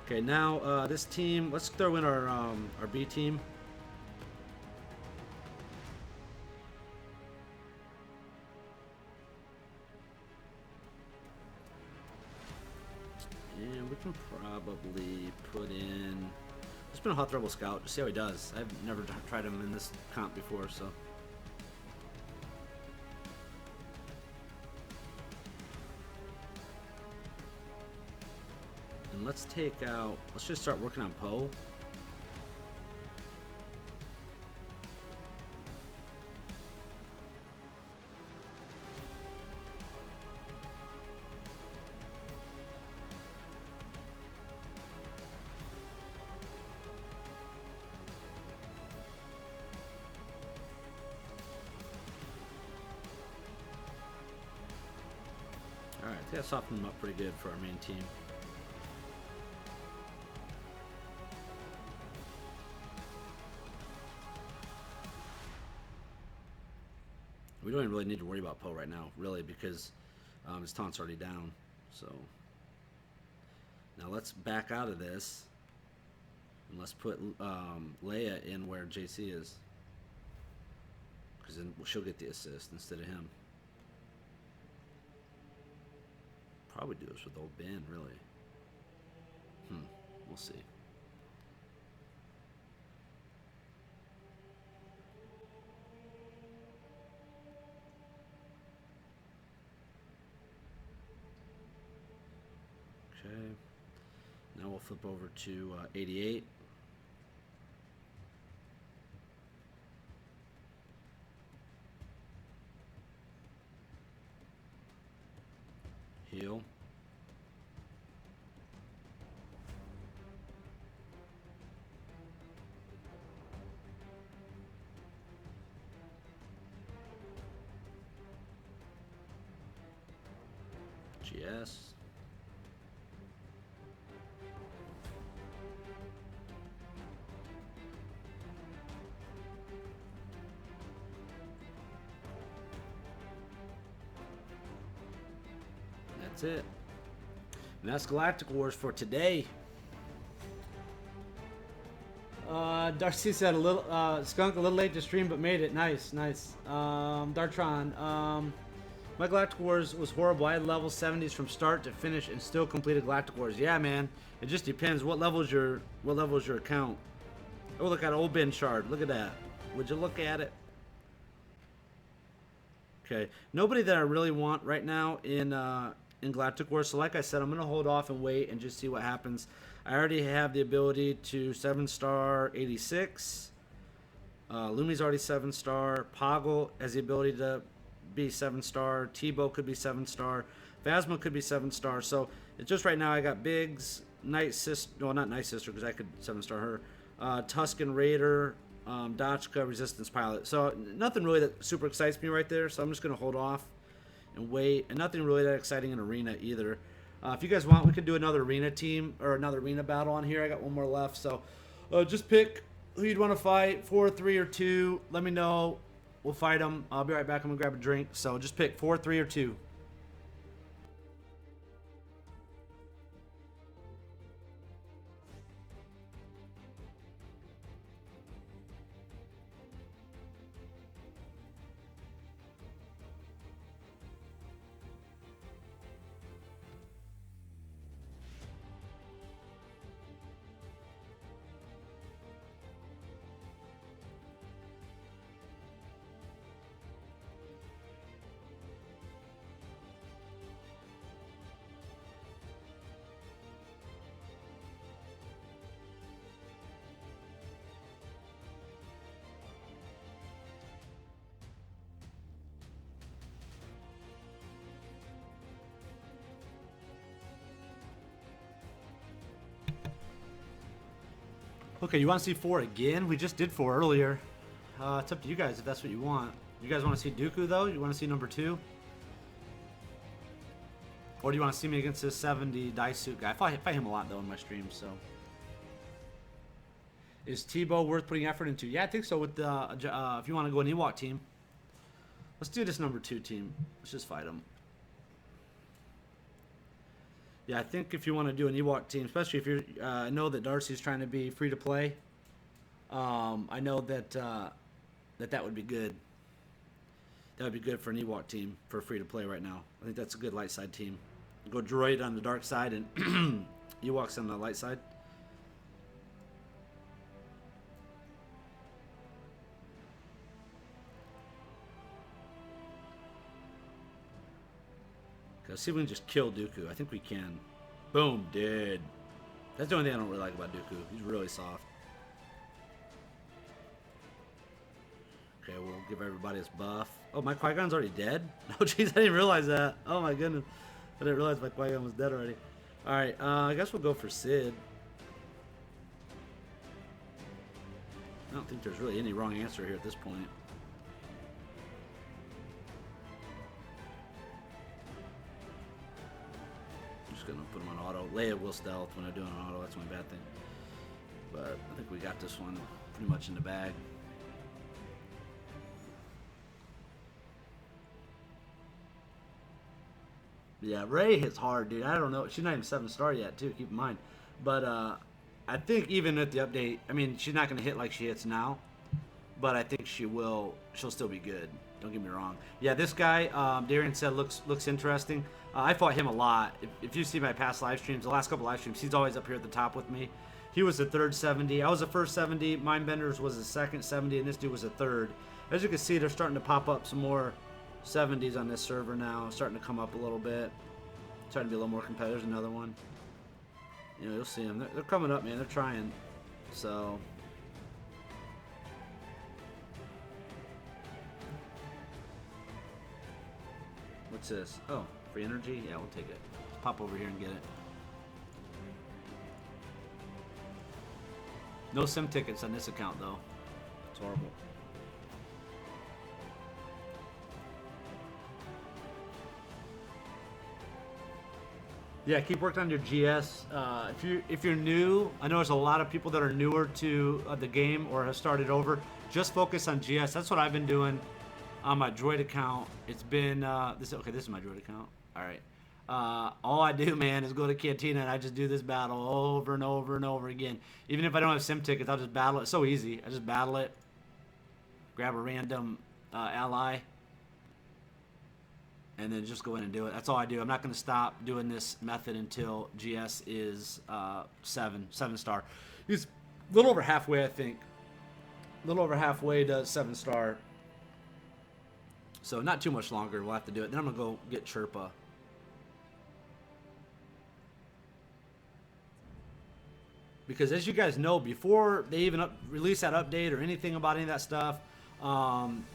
B: Okay, now this team, let's throw in our B team. And we can probably put in... Let's put in a Hot Rebel Scout, just see how he does. I've never tried him in this comp before, so... And let's take out... Let's just start working on Poe. Alright, I think I softened them up pretty good for our main team. We don't even really need to worry about Poe right now, really, because his taunt's already down. So now let's back out of this, and let's put Leia in where JC is, because then she'll get the assist instead of him. Probably do this with old Ben, really. We'll see. Okay. Now we'll flip over to 88. Heal. GS. That's it. And that's Galactic Wars for today. Darcy said Skunk a little late to stream but made it. Nice. Dartron. My Galactic Wars was horrible. I had level 70s from start to finish and still completed Galactic Wars. Yeah, man. It just depends. What level is your account? Oh, look at old Ben Shard. Look at that. Would you look at it? Okay. Nobody that I really want right now in Galactic Wars. So like I said, I'm gonna hold off and wait and just see what happens. I already have the ability to 7-star 86. Lumi's already 7-star. Poggle has the ability to be 7-star. Tebow could be 7-star. Phasma could be 7-star. So it's just right now I got Biggs, Night Sister. Well, not Night Sister because I could 7-star her. Tusken Raider, Dachka, Resistance Pilot. So nothing really that super excites me right there. So I'm just gonna hold off and wait. And nothing really that exciting in Arena either. If you guys want, we could do another Arena team or another Arena battle on here. I got one more left. So just pick who you'd want to fight, 4, 3, or 2. Let me know. We'll fight them. I'll be right back. I'm going to grab a drink. So just pick 4, 3, or 2. Okay, you want to see 4 again? We just did 4 earlier. It's up to you guys if that's what you want. You guys want to see Dooku, though? You want to see number 2? Or do you want to see me against this 70 Daisuke guy? I fight him a lot, though, in my streams, so. Is Tebow worth putting effort into? Yeah, I think so. With the if you want to go an Ewok team. Let's do this number 2 team. Let's just fight him. Yeah, I think if you want to do an Ewok team, especially if you're, I know that Darcy's trying to be free to play. I know that that would be good. That would be good for an Ewok team for free to play right now. I think that's a good light side team. Go droid on the dark side and Ewoks on the light side. Let's see if we can just kill Dooku. I think we can. Boom, dead. That's the only thing I don't really like about Dooku. He's really soft. Okay, we'll give everybody his buff. Oh, my Qui-Gon's already dead? Oh, jeez, I didn't realize that. Oh, my goodness. I didn't realize my Qui-Gon was dead already. Alright, I guess we'll go for Sid. I don't think there's really any wrong answer here at this point. Gonna put him on auto. Leia will stealth when I do it on auto. That's my bad thing. But I think we got this one pretty much in the bag. Yeah, Rey hits hard, dude. I don't know. She's not even 7-star yet, too. Keep in mind. But I think even with the update, I mean, she's not gonna hit like she hits now. But I think she will. She'll still be good. Don't get me wrong. Yeah, this guy, Darian said, looks interesting. I fought him a lot. If you see my past live streams, the last couple live streams, he's always up here at the top with me. He was the third 70. I was the first 70. Mindbenders was the second 70, and this dude was the third. As you can see, they're starting to pop up some more 70s on this server now. Starting to come up a little bit. Starting to be a little more competitive. There's another one. You know, you'll see them. They're coming up, man. They're trying. So... What's this? Oh, free energy? Yeah, we'll take it. Let's pop over here and get it. No sim tickets on this account, though. It's horrible. Yeah, keep working on your GS. If you're new, I know there's a lot of people that are newer to the game or have started over. Just focus on GS. That's what I've been doing. On my droid account, it's been this is my droid account. All right, all I do, man, is go to Cantina and I just do this battle over and over and over again. Even if I don't have sim tickets, I'll just battle it. It's so easy. I just battle it, grab a random ally, and then just go in and do it. That's all I do. I'm not going to stop doing this method until GS is 7 star. He's a little over halfway, I think. A little over halfway to 7 star. So not too much longer. We'll have to do it. Then I'm going to go get Chirpa. Because as you guys know, before they even release that update or anything about any of that stuff,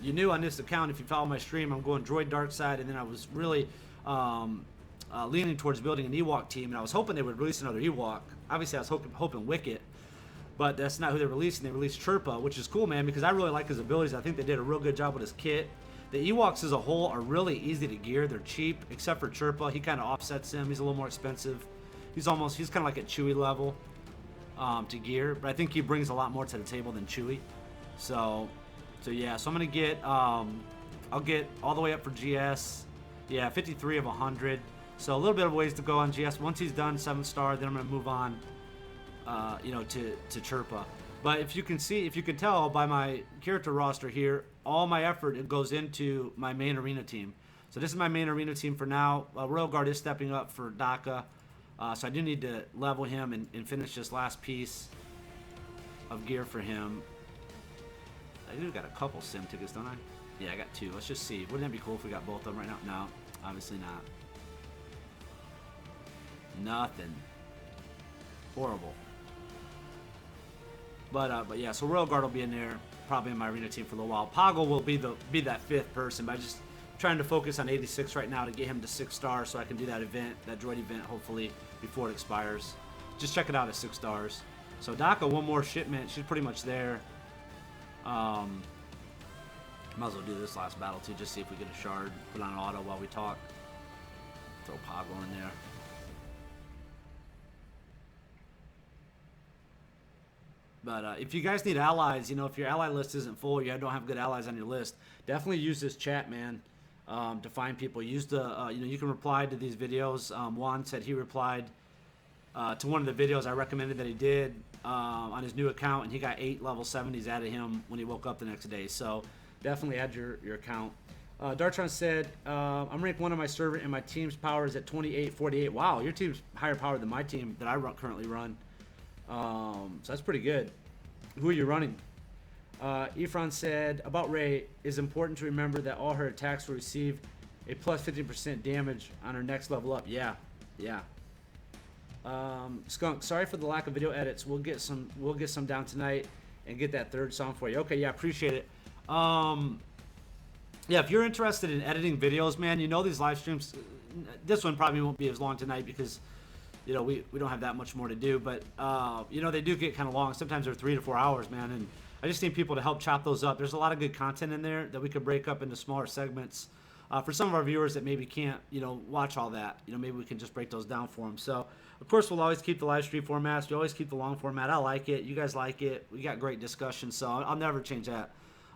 B: you knew on this account, if you follow my stream, I'm going Droid Dark Side, and then I was really leaning towards building an Ewok team, and I was hoping they would release another Ewok. Obviously, I was hoping Wicket, but that's not who they're releasing. They released Chirpa, which is cool, man, because I really like his abilities. I think they did a real good job with his kit. The Ewoks as a whole are really easy to gear. They're cheap, except for Chirpa. He kind of offsets him. He's a little more expensive. He's kind of like at Chewie level to gear, but I think he brings a lot more to the table than Chewie. So yeah, so I'm gonna get I'll get all the way up for GS. Yeah, 53 of 100. So a little bit of ways to go on GS. Once he's done 7 star, then I'm gonna move on to Chirpa. But if you can tell by my character roster here, all my effort, it goes into my main arena team. So this is my main arena team for now. Royal Guard is stepping up for DACA. So I do need to level him and finish this last piece of gear for him. I do got a couple sim tickets, don't I? Yeah, I got 2. Let's just see. Wouldn't that be cool if we got both of them right now? No, obviously not. Nothing. Horrible. But yeah, so Royal Guard will be in there, probably in my arena team for a little while. Poggle will be that 5th person, but I'm just trying to focus on 86 right now to get him to 6 stars so I can do that event, that droid event, hopefully before it expires. Just check it out at 6 stars. So DACA, one more shipment. She's pretty much there. Might as well do this last battle too, just see if we get a shard. Put on auto while we talk. Throw Poggle in there. But if you guys need allies, if your ally list isn't full, you don't have good allies on your list, definitely use this chat, man, to find people. Use the, you can reply to these videos. Juan said he replied to one of the videos I recommended that he did on his new account, and he got 8 level 70s out of him when he woke up the next day. So definitely add your account. Dartron said, I'm ranked 1 on my server, and my team's power is at 2848. Wow, your team's higher power than my team that I currently run. So that's pretty good. Who are you running? Ephron said, about Rey, it's important to remember that all her attacks will receive a plus 50% damage on her next level up. Yeah. Skunk, sorry for the lack of video edits. We'll get some down tonight and get that 3rd song for you. Okay, yeah, appreciate it. Yeah, if you're interested in editing videos, man, these live streams, this one probably won't be as long tonight because we don't have that much more to do, but they do get kind of long. Sometimes they're 3 to 4 hours, man, and I just need people to help chop those up. There's a lot of good content in there that we could break up into smaller segments. For some of our viewers that maybe can't, watch all that, maybe we can just break those down for them. So, of course, we'll always keep the live stream formats. We always keep the long format. I like it. You guys like it. We got great discussion, so I'll never change that.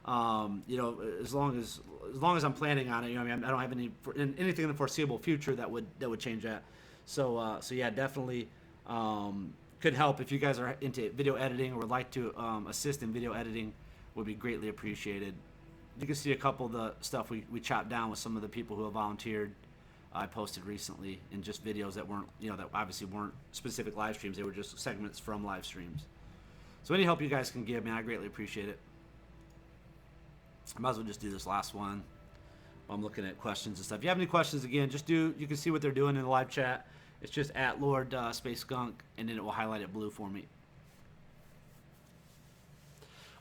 B: As long as I'm planning on it, I don't have anything in the foreseeable future that would change that. So yeah, definitely could help if you guys are into video editing or would like to assist in video editing. Would be greatly appreciated. You can see a couple of the stuff we chopped down with some of the people who have volunteered. I posted recently in just videos that weren't, that obviously weren't specific live streams. They were just segments from live streams. So any help you guys can give, man, I greatly appreciate it. I might as well just do this last one. I'm looking at questions and stuff. If you have any questions, again, you can see what they're doing in the live chat. It's just at Lord Space Skunk, and then it will highlight it blue for me.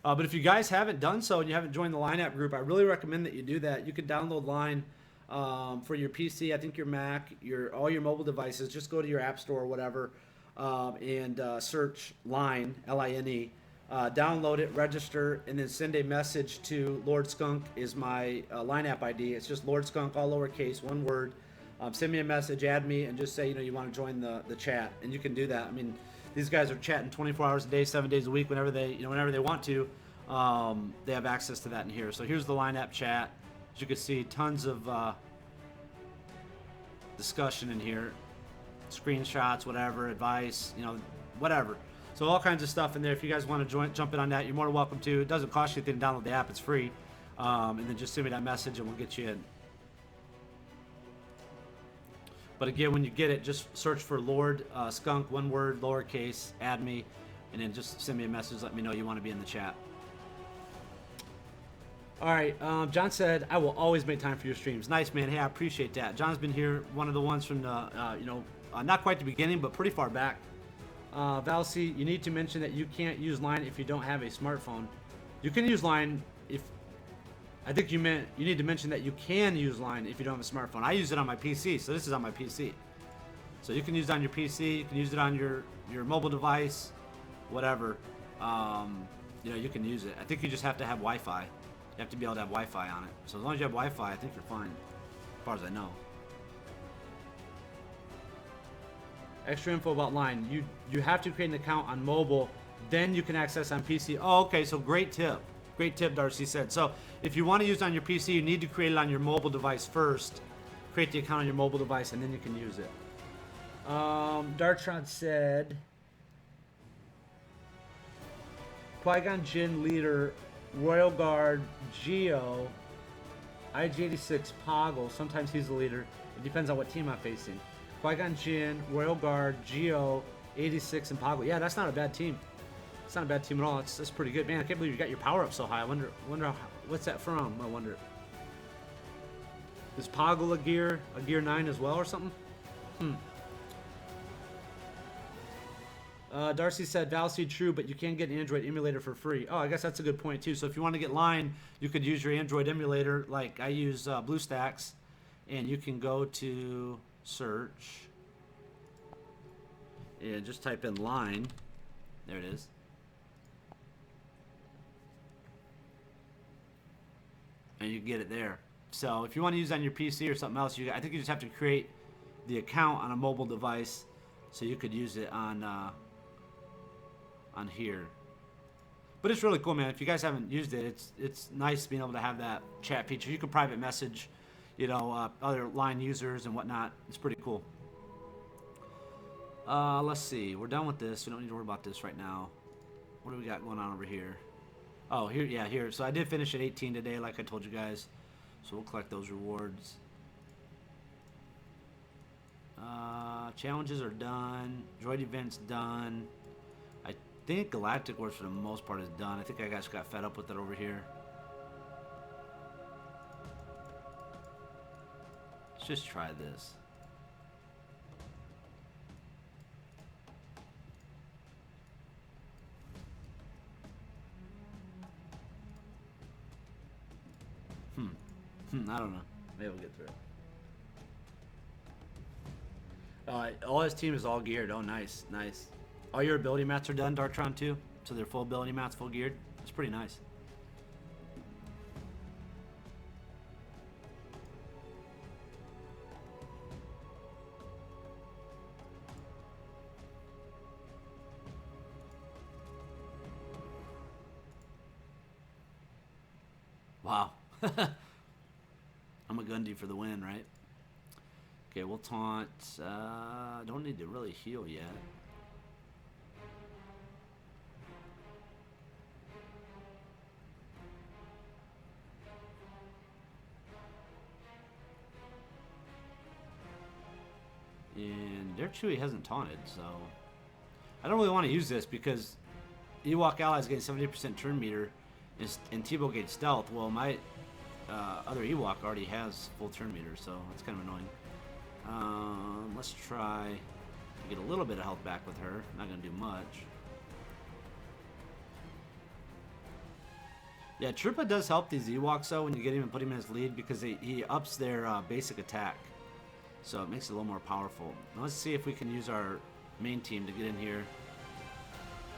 B: But if you guys haven't done so and you haven't joined the Line app group, I really recommend that you do that. You can download Line for your PC, I think your Mac, all your mobile devices. Just go to your app store or whatever and search Line, L-I-N-E. Download it, register, and then send a message to Lord Skunk is my Line app ID. It's just Lord Skunk, all lowercase, one word. Send me a message, add me, and just say you want to join the chat, and you can do that. I mean, these guys are chatting 24 hours a day, 7 days a week, whenever they want to. They have access to that in here. So here's the Line app chat. As you can see, tons of discussion in here, screenshots, whatever, advice, whatever. So all kinds of stuff in there. If you guys want to jump in on that, you're more than welcome to. It doesn't cost you anything to download the app. It's free. And then just send me that message and we'll get you in. But again, when you get it, just search for Lord Skunk, one word, lowercase, add me, and then just send me a message. Let me know you want to be in the chat. All right, John said, I will always make time for your streams. Nice, man. Hey, I appreciate that. John's been here, one of the ones from the, not quite the beginning, but pretty far back. Valsy, you need to mention that you can't use Line if you don't have a smartphone. You can use Line if... I think you meant you need to mention that you can use Line if you don't have a smartphone. I use it on my PC, so this is on my PC. So you can use it on your PC, you can use it on your mobile device, whatever. You can use it. I think you just have to have Wi-Fi. You have to be able to have Wi-Fi on it. So as long as you have Wi-Fi, I think you're fine, as far as I know. Extra info about Line. You have to create an account on mobile, then you can access on PC. Oh, okay, so great tip. Great tip, Darcy said. So if you want to use it on your PC, you need to create it on your mobile device first. Create the account on your mobile device, and then you can use it. Dartron said, Qui-Gon Jinn leader, Royal Guard, Geo, IG-86, Poggle. Sometimes he's the leader. It depends on what team I'm facing. Qui-Gon Jinn, Royal Guard, Geo, 86, and Poggle. Yeah, that's not a bad team. It's not a bad team at all. That's pretty good. Man, I can't believe you got your power up so high. I wonder how, what's that from? I wonder. Is Poggle a gear 9 as well or something? Darcy said, Valseed true, but you can get an Android emulator for free. Oh, I guess that's a good point too. So if you want to get Line, you could use your Android emulator. Like I use BlueStacks, and you can go to search and just type in Line. There it is. And you can get it there. So if you want to use it on your PC or something else, I think you just have to create the account on a mobile device, so you could use it on here. But it's really cool, man. If you guys haven't used it, it's nice being able to have that chat feature. You can private message, other Line users and whatnot. It's pretty cool. Let's see. We're done with this. We don't need to worry about this right now. What do we got going on over here? Oh, here, yeah, here. So I did finish at 18 today, like I told you guys. So we'll collect those rewards. Challenges are done. Droid events done. I think Galactic Wars for the most part is done. I think I just got fed up with it over here. Let's just try this. I don't know. Maybe we'll get through it. All his team is all geared. Oh, nice, nice. All your ability mats are done, Dartron, too? So they're full ability mats, full geared? That's pretty nice. Wow. I'm a Gundy for the win, right? Okay, we'll taunt. Don't need to really heal yet. And their Chewie hasn't taunted, so I don't really want to use this because Ewok allies getting 70% turn meter and T-Bow gauge stealth. Well, my other Ewok already has full turn meter, so that's kind of annoying. Let's try to get a little bit of health back with her. Not going to do much. Yeah, Troopa does help these Ewoks, though, when you get him and put him in his lead, because he ups their basic attack. So it makes it a little more powerful. Now let's see if we can use our main team to get in here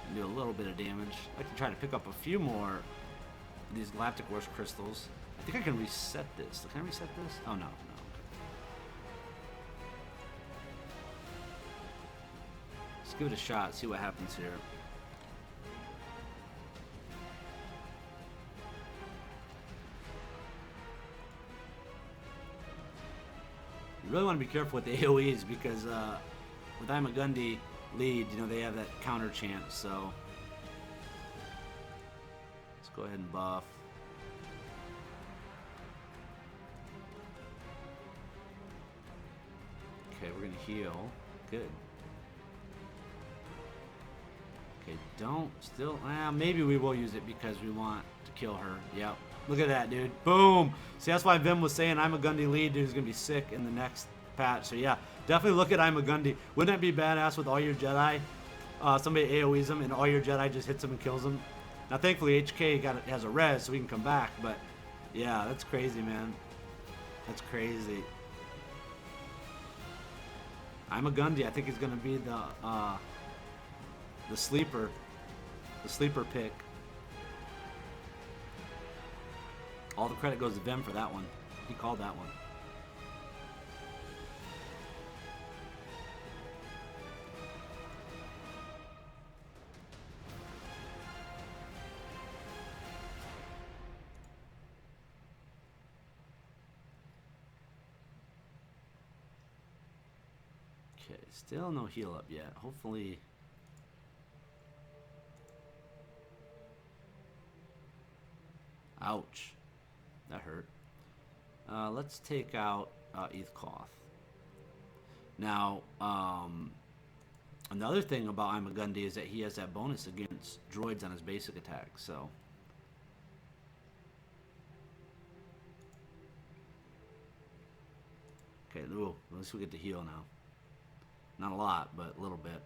B: and do a little bit of damage. I can try to pick up a few more of these Galactic Wars crystals. I think I can reset this. Can I reset this? Oh, no. Let's give it a shot, see what happens here. You really want to be careful with the AoEs because with I'm a Gundy lead, they have that counter chance, so let's go ahead and buff. Okay, we're gonna heal. Good. Okay, don't still. Maybe we will use it because we want to kill her. Yep. Look at that, dude. Boom. See, that's why Vim was saying I'm a Gundy lead, dude, who's gonna be sick in the next patch. So yeah, definitely look at I'm a Gundy. Wouldn't that be badass with all your Jedi? Somebody AoEs them and all your Jedi just hits them and kills them. Now, thankfully, HK has a res, so we can come back. But yeah, that's crazy, man. That's crazy. I'm a Gundy. I think he's gonna be the sleeper pick. All the credit goes to Vim for that one. He called that one. Okay, still no heal up yet. Hopefully. Ouch. That hurt. Let's take out Ethkoth. Now, another thing about I'm a Gundy is that he has that bonus against droids on his basic attack, so. Okay, ooh, at least we get to heal now. Not a lot, but a little bit.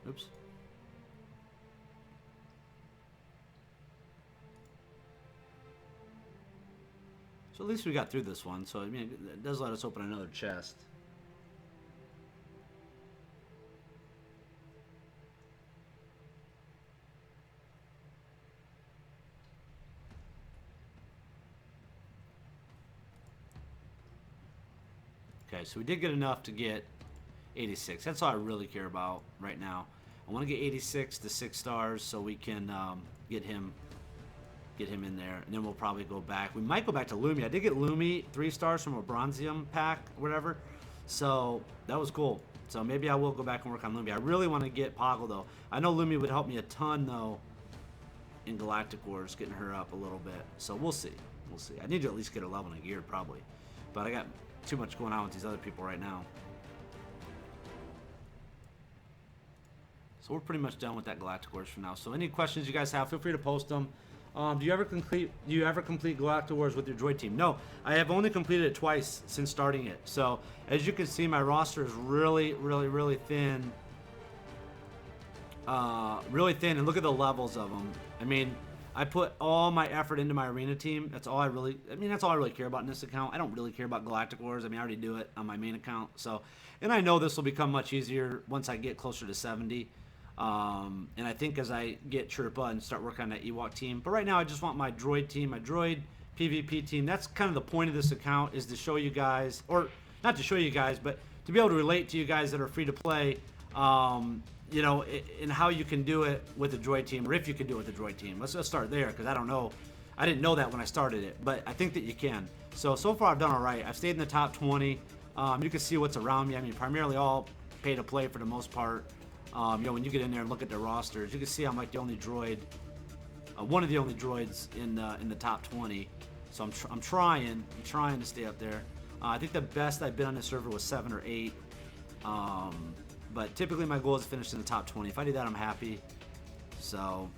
B: Oops. So at least we got through this one. So I mean, it does let us open another chest. Okay, so we did get enough to get 86. That's all I really care about right now. I want to get 86 to 6 stars so we can get him in there, and then we'll probably go back. We might go back to Lumi. I did get Lumi 3 stars from a Bronzium pack, or whatever. So that was cool. So maybe I will go back and work on Lumi. I really want to get Poggle though. I know Lumi would help me a ton though in Galactic Wars, getting her up a little bit. So we'll see. We'll see. I need to at least get her level and gear probably, but I got too much going on with these other people right now. So we're pretty much done with that Galactic Wars for now. So any questions you guys have, feel free to post them. Do you ever complete Galactic Wars with your droid team? No, I have only completed it twice since starting it. So as you can see, my roster is really, really, really thin. Really thin, and look at the levels of them. I mean, I put all my effort into my arena team. That's all I really care about in this account. I don't really care about Galactic Wars. I mean, I already do it on my main account. So, and I know this will become much easier once I get closer to 70. And I think as I get Chirpa and start working on that Ewok team. But right now, I just want my droid team, my droid PvP team. That's kind of the point of this account, is to show you guys, or not to show you guys, but to be able to relate to you guys that are free to play, you know, and how you can do it with the droid team, or if you can do it with the droid team. Let's start there, because I don't know. I didn't know that when I started it, but I think that you can. So far I've done all right. I've stayed in the top 20. You can see what's around me. I mean, primarily all pay to play for the most part. You know, when you get in there and look at their rosters, you can see I'm like the only droid, one of the only droids in the top 20. So I'm trying to stay up there. I think the best I've been on this server was 7 or 8. But typically my goal is to finish in the top 20. If I do that, I'm happy. So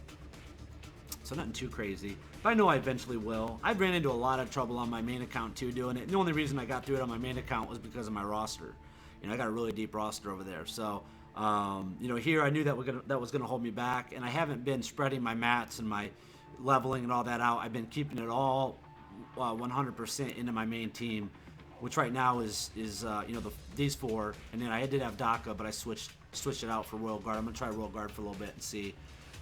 B: nothing too crazy. But I know I eventually will. I ran into a lot of trouble on my main account too doing it. And the only reason I got through it on my main account was because of my roster. You know, I got a really deep roster over there. So, you know, here I knew that was gonna hold me back, and I haven't been spreading my mats and my leveling and all that out. I've been keeping it all 100% into my main team, which right now is you know, these 4, and then I did have DACA, but I switched it out for Royal Guard. I'm gonna try Royal Guard for a little bit and see.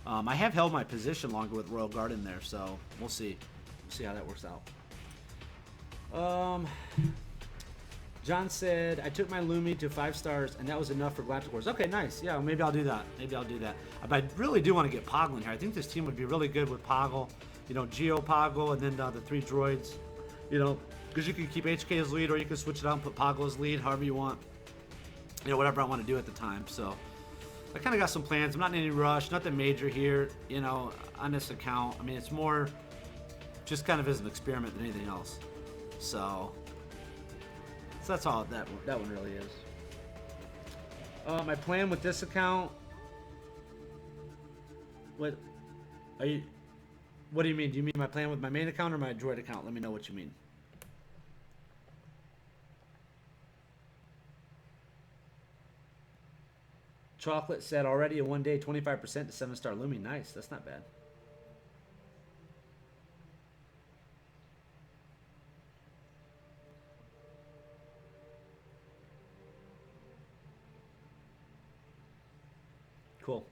B: I have held my position longer with Royal Guard in there, so we'll see. We'll see how that works out. John said, I took my Lumi to 5 stars, and that was enough for Galactic Wars. Okay, nice. Yeah, well, maybe I'll do that. Maybe I'll do that. But I really do want to get Poggle in here. I think this team would be really good with Poggle. You know, Geo Poggle, and then the 3 droids. You know, because you can keep HK as lead, or you can switch it out and put Poggle as lead, however you want. You know, whatever I want to do at the time. So I kind of got some plans. I'm not in any rush, nothing major here, you know, on this account. I mean, it's more just kind of as an experiment than anything else. So that's all that one really is. My plan with this account. What do you mean? Do you mean my plan with my main account or my Droid account? Let me know what you mean. Chocolate said already in one day 25% to 7-star Lumi. Nice. That's not bad. Cool.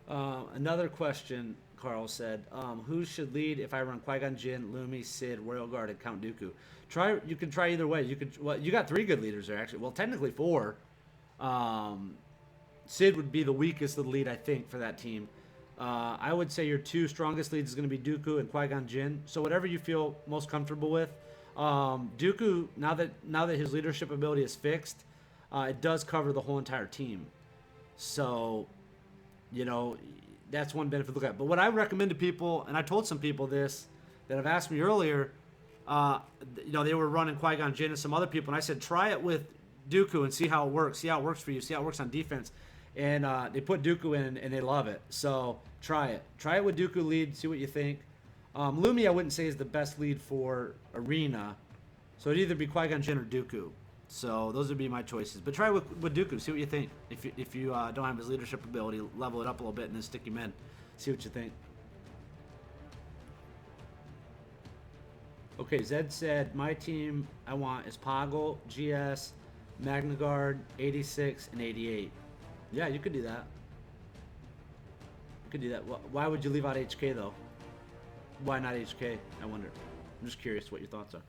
B: Another question, Carl said, who should lead if I run Qui-Gon Jinn, Lumi, Sid, Royal Guard, and Count Dooku? You can try either way. You got 3 good leaders there, actually. Well, technically 4. Sid would be the weakest of the lead, I think, for that team. I would say your 2 strongest leads is going to be Dooku and Qui-Gon Jinn. So whatever you feel most comfortable with. Dooku, now that his leadership ability is fixed, it does cover the whole entire team. So, you know, that's one benefit to look at. But what I recommend to people, and I told some people this that have asked me earlier, you know, they were running Qui-Gon Jinn and some other people, and I said, try it with Dooku and see how it works. See how it works for you. See how it works on defense. And they put Dooku in, and they love it. So try it. Try it with Dooku lead. See what you think. Lumi, I wouldn't say is the best lead for Arena. So it'd either be Qui-Gon Jinn or Dooku. So those would be my choices. But try with Dooku. See what you think. If you don't have his leadership ability, level it up a little bit and then stick him in. See what you think. Okay, Zed said, my team I want is Poggle, GS, Magna Guard, 86, and 88. Yeah, you could do that. You could do that. Why would you leave out HK, though? Why not HK? I wonder. I'm just curious what your thoughts are.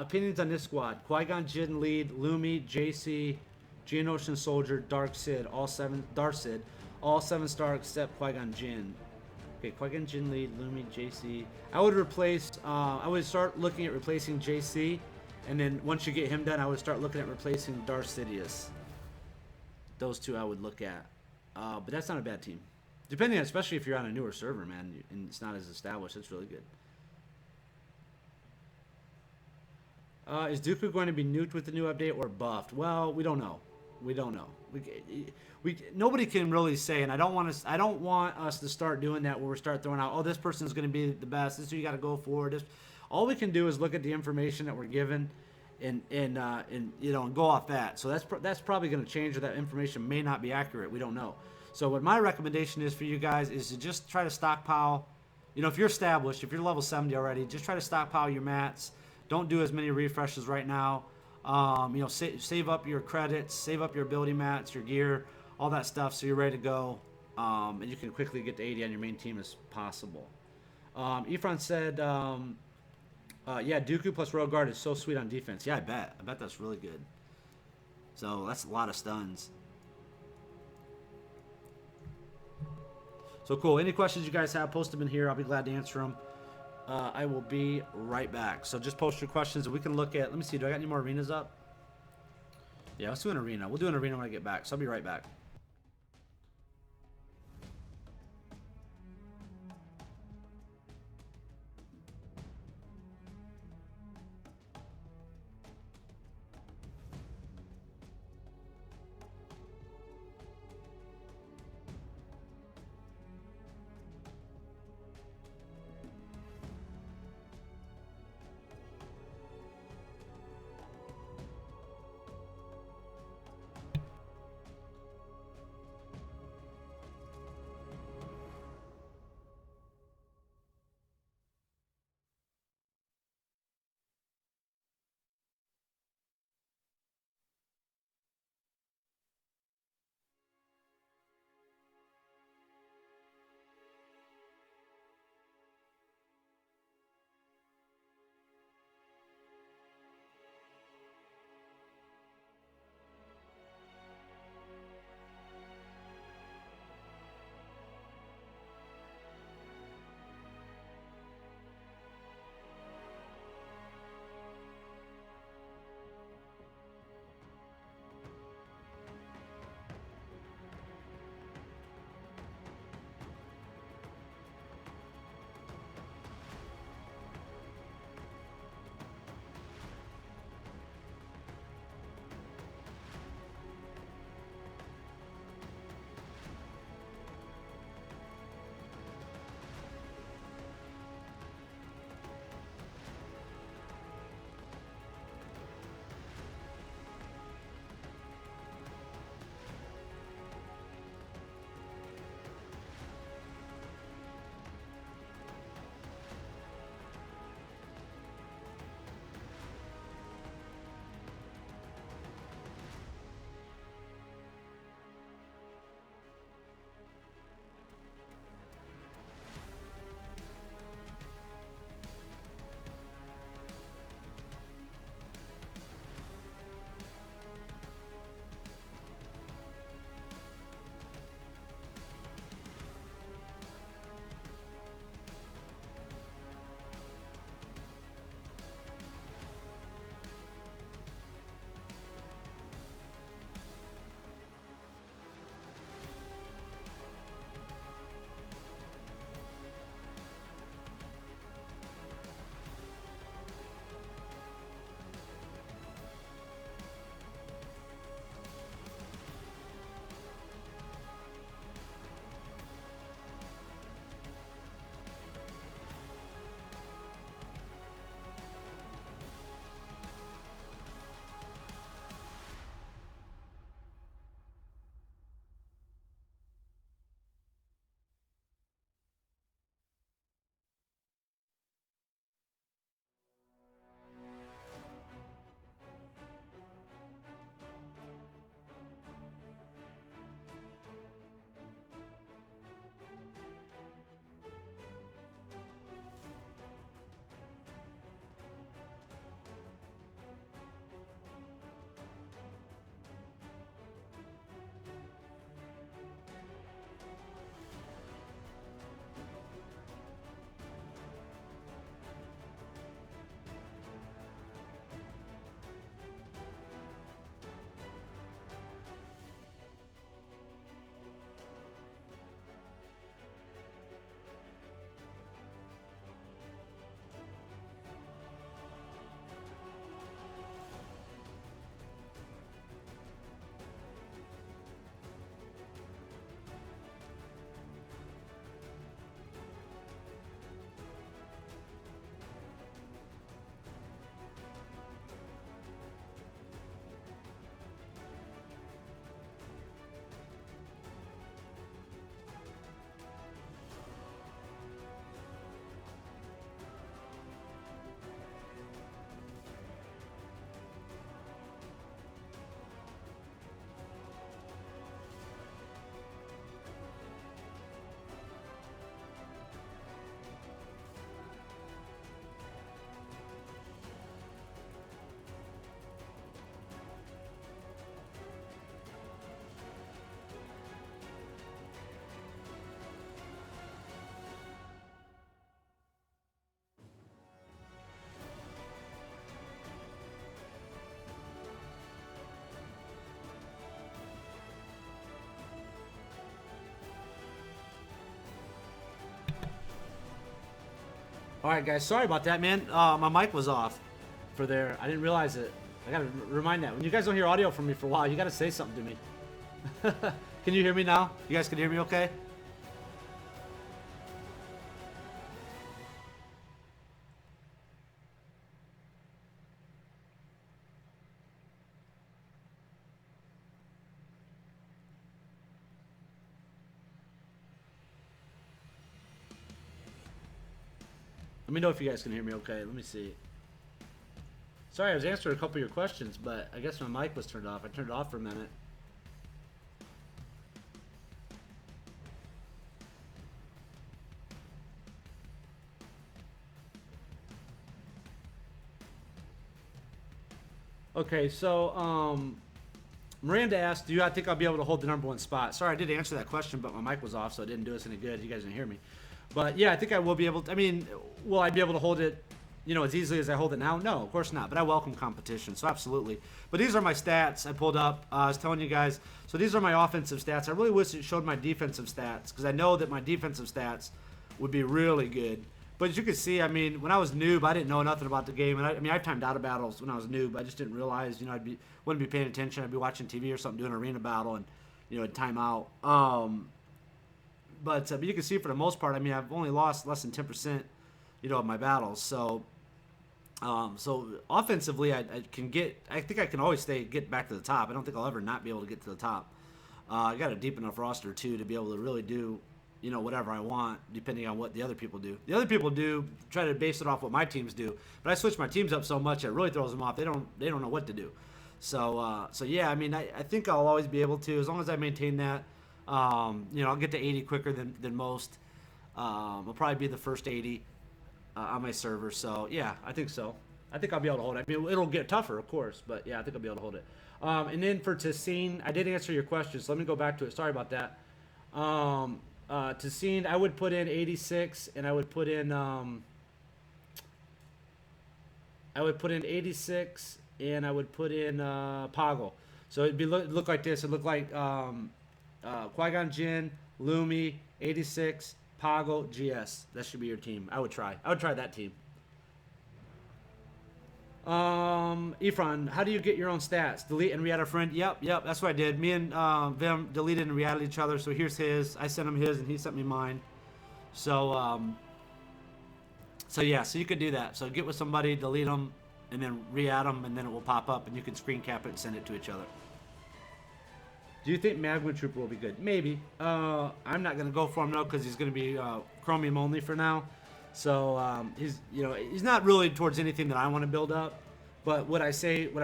B: Opinions on this squad. Qui-Gon Jinn lead, Lumi, JC, Geonosian Soldier, Dark Sid, all 7-star except Qui-Gon Jinn. Okay, Qui-Gon Jinn lead, Lumi, JC. I would start looking at replacing JC, and then once you get him done, I would start looking at replacing Darth Sidious. Those 2 I would look at. But that's not a bad team. Depending on, especially if you're on a newer server, man, and it's not as established, it's really good. Is Dooku going to be nuked with the new update or buffed? Well, we don't know. We don't know. Nobody can really say, and I don't want us to start doing that where we start throwing out, oh, this person's going to be the best. This is who you got to go for. All we can do is look at the information that we're given, and you know, and go off that. So that's probably going to change, or that information may not be accurate. We don't know. So what my recommendation is for you guys is to just try to stockpile. You know, if you're established, if you're level 70 already, just try to stockpile your mats. Don't do as many refreshes right now. You know, save up your credits, save up your ability mats, your gear, all that stuff, so you're ready to go, and you can quickly get to 80 on your main team as possible. Efron said, yeah, Dooku plus Royal Guard is so sweet on defense. Yeah, I bet that's really good. So that's a lot of stuns. So cool. Any questions you guys have, post them in here. I'll be glad to answer them. I will be right back. So just post your questions and we can look at, let me see, do I got any more arenas up? Yeah, let's do an arena. We'll do an arena when I get back. So I'll be right back. All right, guys. Sorry about that, man. My mic was off for there. I didn't realize it. I got to remind that. When you guys don't hear audio from me for a while, you got to say something to me. Can you hear me now? You guys can hear me okay? Let me know if you guys can hear me okay. Let me see. Sorry, I was answering a couple of your questions, but I guess my mic was turned off. I turned it off for a minute. Okay, so Miranda asked, do I think I'll be able to hold the #1 spot? Sorry, I did answer that question, but my mic was off, so it didn't do us any good. You guys didn't hear me. But yeah, I think I will be able to. I mean, will I be able to hold it, as easily as I hold it now? No, of course not. But I welcome competition, so absolutely. But these are my stats I pulled up. I was telling you guys. So these are my offensive stats. I really wish it showed my defensive stats because I know that my defensive stats would be really good. But as you can see, I mean, when I was noob, I didn't know nothing about the game, and I timed out of battles when I was noob. I just didn't realize, wouldn't be paying attention. I'd be watching TV or something, doing an arena battle, and it'd time out. But you can see for the most part, I mean, I've only lost less than 10%, of my battles. So, so offensively, I think I can always get back to the top. I don't think I'll ever not be able to get to the top. I got a deep enough roster too to be able to really do, whatever I want, depending on what the other people do. The other people do try to base it off what my teams do, but I switch my teams up so much it really throws them off. They don't know what to do. So, yeah, I mean, I think I'll always be able to as long as I maintain that. I'll get to 80 quicker than most. I'll probably be the first 80 on my server. So yeah, I think so. I think I'll be able to hold it. I mean, it'll get tougher, of course, but yeah, I think I'll be able to hold it. And then for Tassine, I did answer your question, so let me go back to it. Sorry about that. Tassine, I would put in 86, and I would put in 86, and I would put in Poggle. So it'd look like this. It'd look like Qui-Gon Jinn, Lumi, 86, Poggle, GS. That should be your team. I would try that team. Efron, how do you get your own stats? Delete and re-add a friend? Yep, that's what I did. Me and Vim deleted and re-added each other. So here's his. I sent him his, and he sent me mine. So, so yeah, so you could do that. So get with somebody, delete them, and then re-add them, and then it will pop up, and you can screen cap it and send it to each other. Do you think Magma Trooper will be good? Maybe. I'm not going to go for him, though, because he's going to be Chromium only for now. So he's not really towards anything that I want to build up. But would I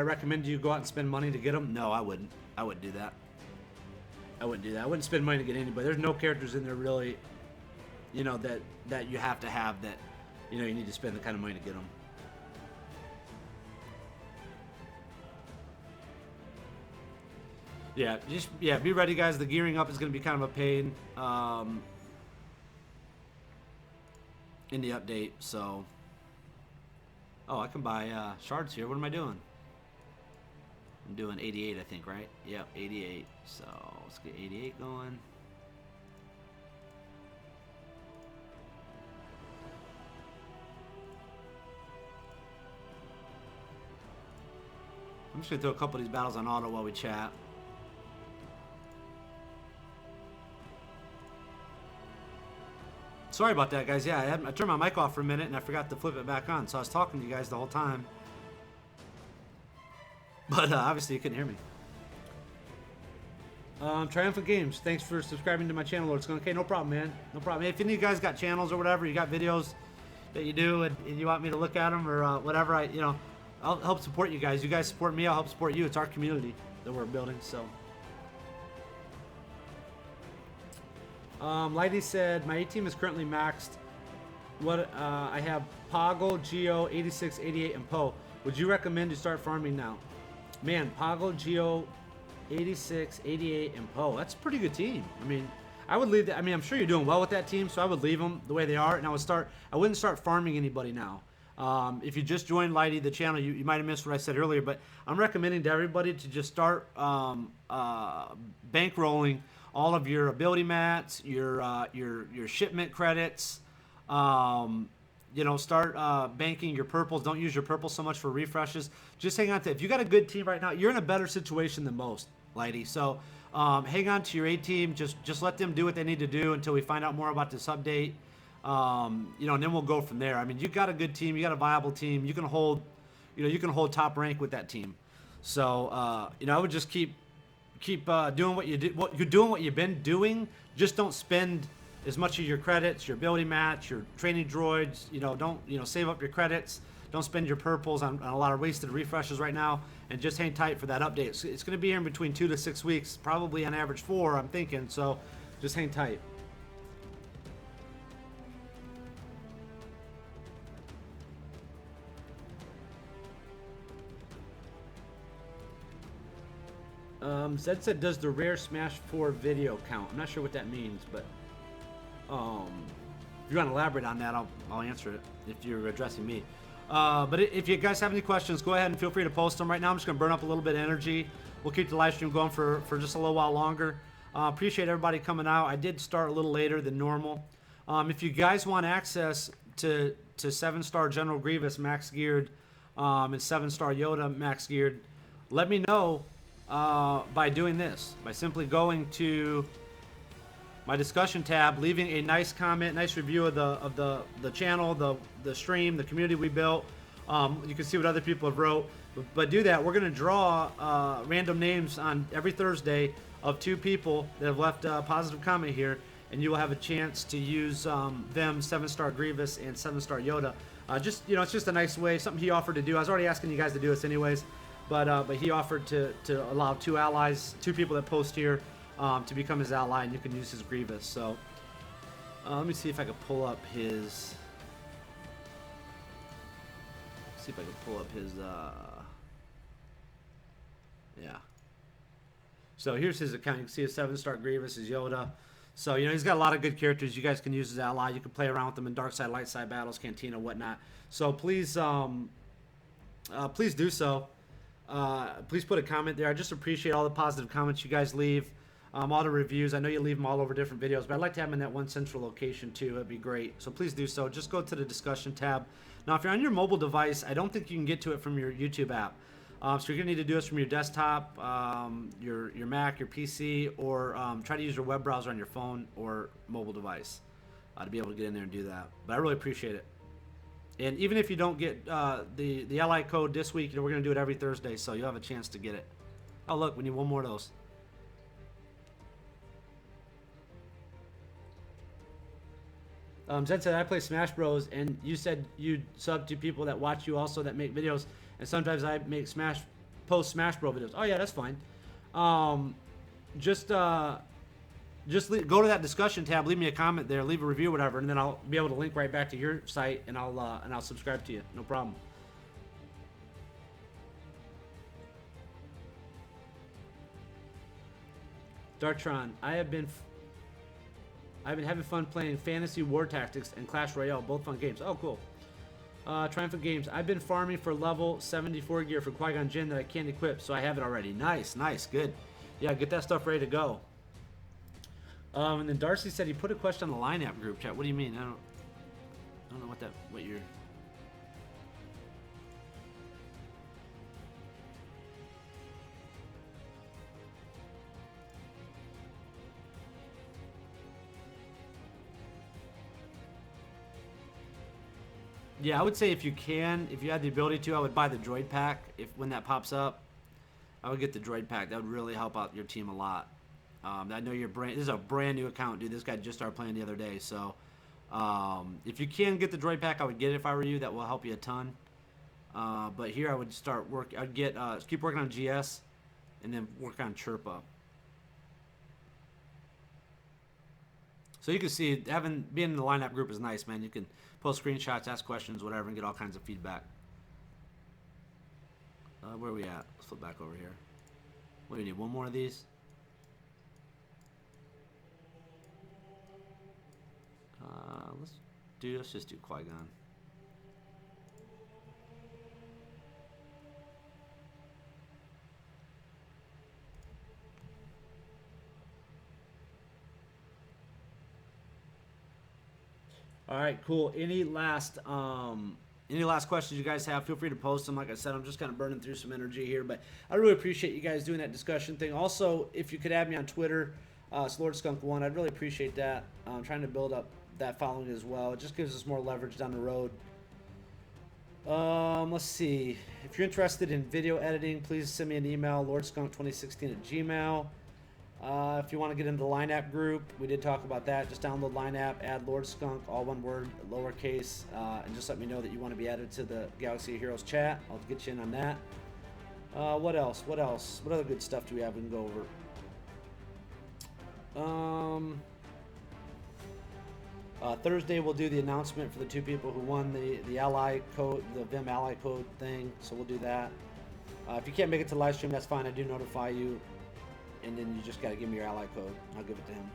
B: recommend you go out and spend money to get him? No, I wouldn't. I wouldn't do that. I wouldn't spend money to get anybody. There's no characters in there really, that you have to have that, you need to spend the kind of money to get them. Yeah, be ready, guys. The gearing up is going to be kind of a pain in the update. So, I can buy shards here. What am I doing? I'm doing 88, I think, right? Yep, 88. So let's get 88 going. I'm just going to throw a couple of these battles on auto while we chat. Sorry about that, guys. Yeah, I turned my mic off for a minute and I forgot to flip it back on. So I was talking to you guys the whole time. But obviously you couldn't hear me. Triumphant Games, thanks for subscribing to my channel, Lord Skunk. Okay, no problem, man. No problem. If any of you guys got channels or whatever, you got videos that you do and you want me to look at them or whatever, I'll help support you guys. You guys support me, I'll help support you. It's our community that we're building, so. Lighty said, my A team is currently maxed. I have Poggle, Geo, 86, 88, and Poe. Would you recommend to start farming now? Man, Poggle, Geo, 86, 88, and Poe. That's a pretty good team. I mean, I would leave that. I mean, I'm sure you're doing well with that team, so I would leave them the way they are, and I wouldn't start farming anybody now. If you just joined Lighty, the channel, you might have missed what I said earlier, but I'm recommending to everybody to just start bankrolling all of your ability mats, your shipment credits, start banking your purples. Don't use your purples so much for refreshes. Just hang on to it. If you got a good team right now, you're in a better situation than most, Lighty. So hang on to your A team. Just let them do what they need to do until we find out more about this update. And then we'll go from there. I mean, you got a good team. You got a viable team. You can hold top rank with that team. So I would just keep doing what you did. What you're doing, what you've been doing. Just don't spend as much of your credits, your ability match, your training droids. Don't save up your credits. Don't spend your purples on a lot of wasted refreshes right now, and just hang tight for that update. It's going to be here in between 2 to 6 weeks, probably on average 4. I'm thinking. So just hang tight. Zed said, does the rare Smash 4 video count? I'm not sure what that means, but if you want to elaborate on that, I'll answer it if you're addressing me. But if you guys have any questions, go ahead and feel free to post them. Right now, I'm just going to burn up a little bit of energy. We'll keep the live stream going for just a little while longer. Appreciate everybody coming out. I did start a little later than normal. If you guys want access to 7-star General Grievous max geared and 7-star Yoda max geared, let me know by doing this, by simply going to my discussion tab, leaving a nice comment, nice review of the channel, the stream, the community we built. You can see what other people have wrote, but do that. We're going to draw random names on every Thursday of 2 people that have left a positive comment here, and you will have a chance to use them 7-star Grievous and 7-star Yoda. It's just a nice way, something he offered to do. I was already asking you guys to do this anyways, but he offered to allow 2 allies, 2 people that post here, to become his ally, and you can use his Grievous. So let me see if I can pull up his. Yeah. So here's his account. You can see his 7-star Grievous, his Yoda. So he's got a lot of good characters. You guys can use his ally. You can play around with them in dark side, light side battles, Cantina, whatnot. So please do so. Please put a comment there. I just appreciate all the positive comments you guys leave. All the reviews. I know you leave them all over different videos, but I'd like to have them in that one central location too. It'd be great. So please do so. Just go to the discussion tab. Now, if you're on your mobile device, I don't think you can get to it from your YouTube app. So you're gonna need to do this from your desktop, your Mac, your PC, or try to use your web browser on your phone or mobile device to be able to get in there and do that. But I really appreciate it. And even if you don't get the ally code this week, we're gonna do it every Thursday, so you'll have a chance to get it. Oh look, we need one more of those. Zed said, I play Smash Bros, and you said you sub to people that watch you also that make videos, and sometimes I make post Smash Bros videos. Oh yeah, that's fine. Just go to that discussion tab, leave me a comment there, leave a review, whatever, and then I'll be able to link right back to your site, and I'll subscribe to you. No problem. Dartron, I've been having fun playing Fantasy War Tactics and Clash Royale, both fun games. Oh, cool. Triumphant Games. I've been farming for level 74 gear for Qui-Gon Jinn that I can't equip, so I have it already. Nice, good. Yeah, get that stuff ready to go. And then Darcy said he put a question on the Line App group chat. What do you mean? I don't know what you're. Yeah, I would say if you had the ability to, I would buy the droid pack. When that pops up, I would get the droid pack. That would really help out your team a lot. I know this is a brand new account, dude. This guy just started playing the other day, so if you can get the droid pack, I would get it if I were you. That will help you a ton. But here I would start work. I'd get keep working on GS, and then work on Chirp Up. So you can see being in the lineup group is nice, man. You can post screenshots, ask questions, whatever, and get all kinds of feedback. Where are we at? Let's flip back over here. What do you need? One more of these? Let's just do Qui-Gon. All right, cool. Any last questions you guys have? Feel free to post them. Like I said, I'm just kind of burning through some energy here, but I really appreciate you guys doing that discussion thing. Also, if you could add me on Twitter, it's Lord Skunk One. I'd really appreciate that. I'm trying to build up that following as well. It just gives us more leverage down the road. Let's see. If you're interested in video editing, please send me an email, lordskunk2016@gmail. If you want to get into the Line App group, we did talk about that. Just download Line App, add Lord Skunk, all one word, lowercase, and just let me know that you want to be added to the Galaxy of Heroes chat. I'll get you in on that. What else? What other good stuff do we have we can go over? Thursday we'll do the announcement for the 2 people who won the ally code, the Vim ally code thing. So we'll do that. If you can't make it to the live stream, that's fine. I do notify you, and then you just got to give me your ally code. I'll give it to him.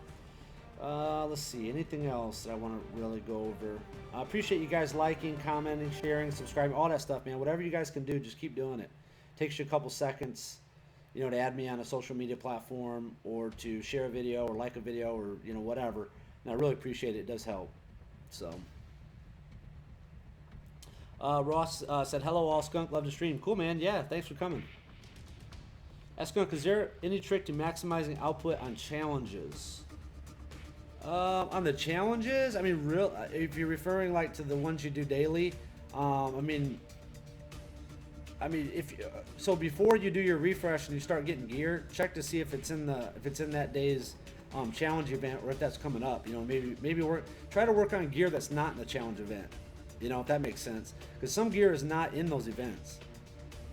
B: Let's see. Anything else that I want to really go over? I appreciate you guys liking, commenting, sharing, subscribing, all that stuff, man. Whatever you guys can do, just keep doing it. Takes you a couple seconds, to add me on a social media platform or to share a video or like a video or whatever. And I really appreciate it. It does help. So, Ross said, hello all, Skunk. Love the stream. Cool, man. Yeah, thanks for coming. Skunk, is there any trick to maximizing output on challenges? On the challenges? I mean, if you're referring like to the ones you do daily, so before you do your refresh and you start getting gear, check to see if it's in that day's challenge event, or if that's coming up. Maybe try to work on gear that's not in the challenge event, if that makes sense, because some gear is not in those events.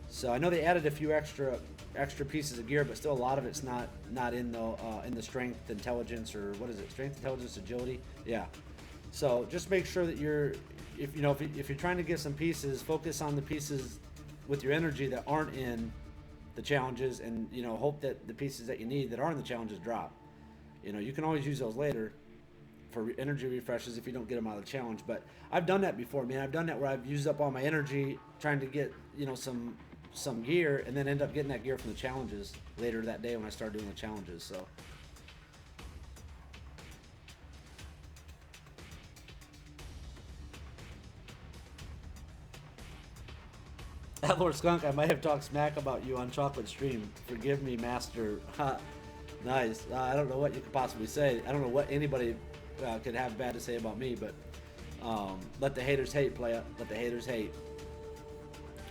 B: So I know they added a few extra pieces of gear, but still a lot of it's not in the strength, intelligence, or what is it, strength, intelligence, agility. Yeah, so just make sure that if you're trying to get some pieces, focus on the pieces with your energy that aren't in the challenges, and hope that the pieces that you need that are in the challenges drop. You can always use those later for energy refreshes if you don't get them out of the challenge. But I've done that before, man. I've done that where I've used up all my energy trying to get, some gear, and then end up getting that gear from the challenges later that day when I start doing the challenges. So. Lord Skunk, I might have talked smack about you on Chocolate Stream. Forgive me, Master. Nice. I don't know what you could possibly say. I don't know what anybody could have bad to say about me, but let the haters hate, playa. Let the haters hate.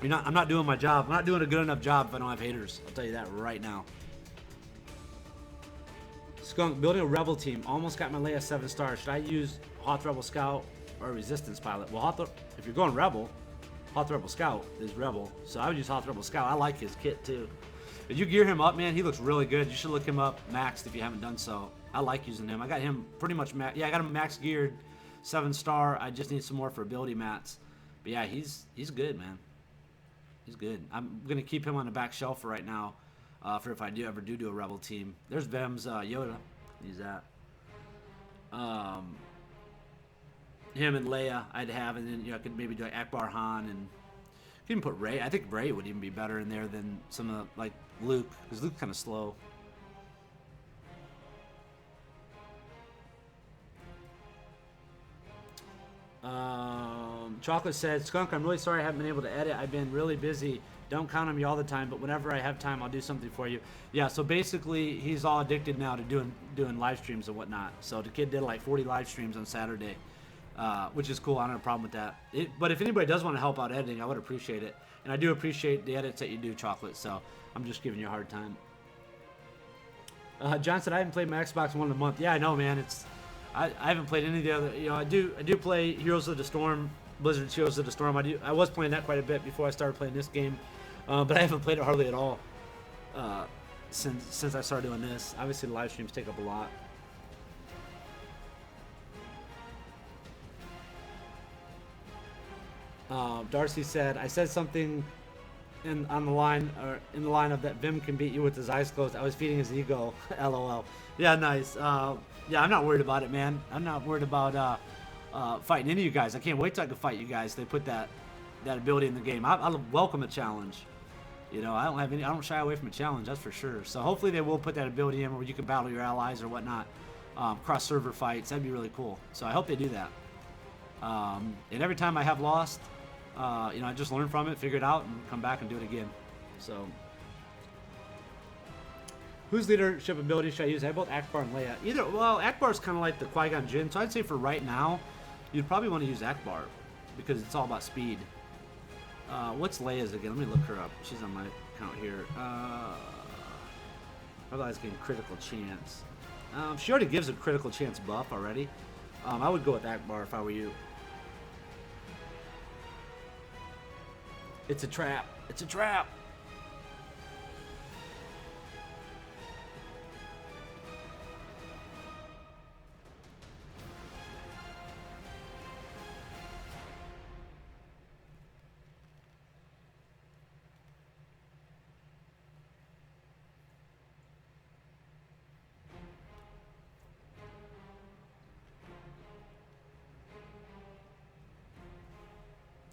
B: I'm not doing my job. I'm not doing a good enough job if I don't have haters. I'll tell you that right now. Skunk, building a rebel team. Almost got my Leia 7 stars. Should I use Hoth Rebel Scout or Resistance Pilot? Well, if you're going Rebel, Hoth Rebel Scout is Rebel, so I would use Hoth Rebel Scout. I like his kit too. If you gear him up, man, he looks really good. You should look him up maxed if you haven't done so. I like using him. I got him pretty much max. Yeah, I got him max geared, 7-star. I just need some more for ability mats. But yeah, he's good, man. He's good. I'm gonna keep him on the back shelf for right now, for if I ever do a rebel team. There's Vem's Yoda. Use that. Him and Leia I'd have, and then I could maybe do like Akbar Han, and you can even put Rey. I think Rey would even be better in there than some of like Luke, because Luke's kind of slow. Chocolate said, Skunk, I'm really sorry I haven't been able to edit. I've been really busy. Don't count on me all the time, but whenever I have time, I'll do something for you. Yeah, so basically, he's all addicted now to doing live streams and whatnot. So the kid did like 40 live streams on Saturday, which is cool. I don't have a problem with that. But if anybody does want to help out editing, I would appreciate it. And I do appreciate the edits that you do, Chocolate, so I'm just giving you a hard time. John said, I haven't played my Xbox One in a month. Yeah, I know, man. I haven't played any of the other. I do play Heroes of the Storm, Blizzard's Heroes of the Storm. I was playing that quite a bit before I started playing this game, but I haven't played it hardly at all since I started doing this. Obviously, the live streams take up a lot. Darcy said, I said something in the line of that Vim can beat you with his eyes closed. I was feeding his ego. LOL. Yeah, nice. Yeah, I'm not worried about it, man. I'm not worried about fighting any of you guys. I can't wait till I can fight you guys. They put that ability in the game. I welcome a challenge. I don't shy away from a challenge, that's for sure. So hopefully they will put that ability in where you can battle your allies or whatnot, cross server fights. That'd be really cool. So I hope they do that. And every time I have lost, you know, I just learn from it, figure it out, and come back and do it again. So, whose leadership ability should I use? I have both Akbar and Leia. Either, well, Akbar is kind of like the Qui-Gon Jinn, so I'd say for right now, you'd probably want to use Akbar because it's all about speed. What's Leia's again? Let me look her up. She's on my account here. Otherwise, getting critical chance. She already gives a critical chance buff already. I would go with Akbar if I were you. It's a trap. It's a trap.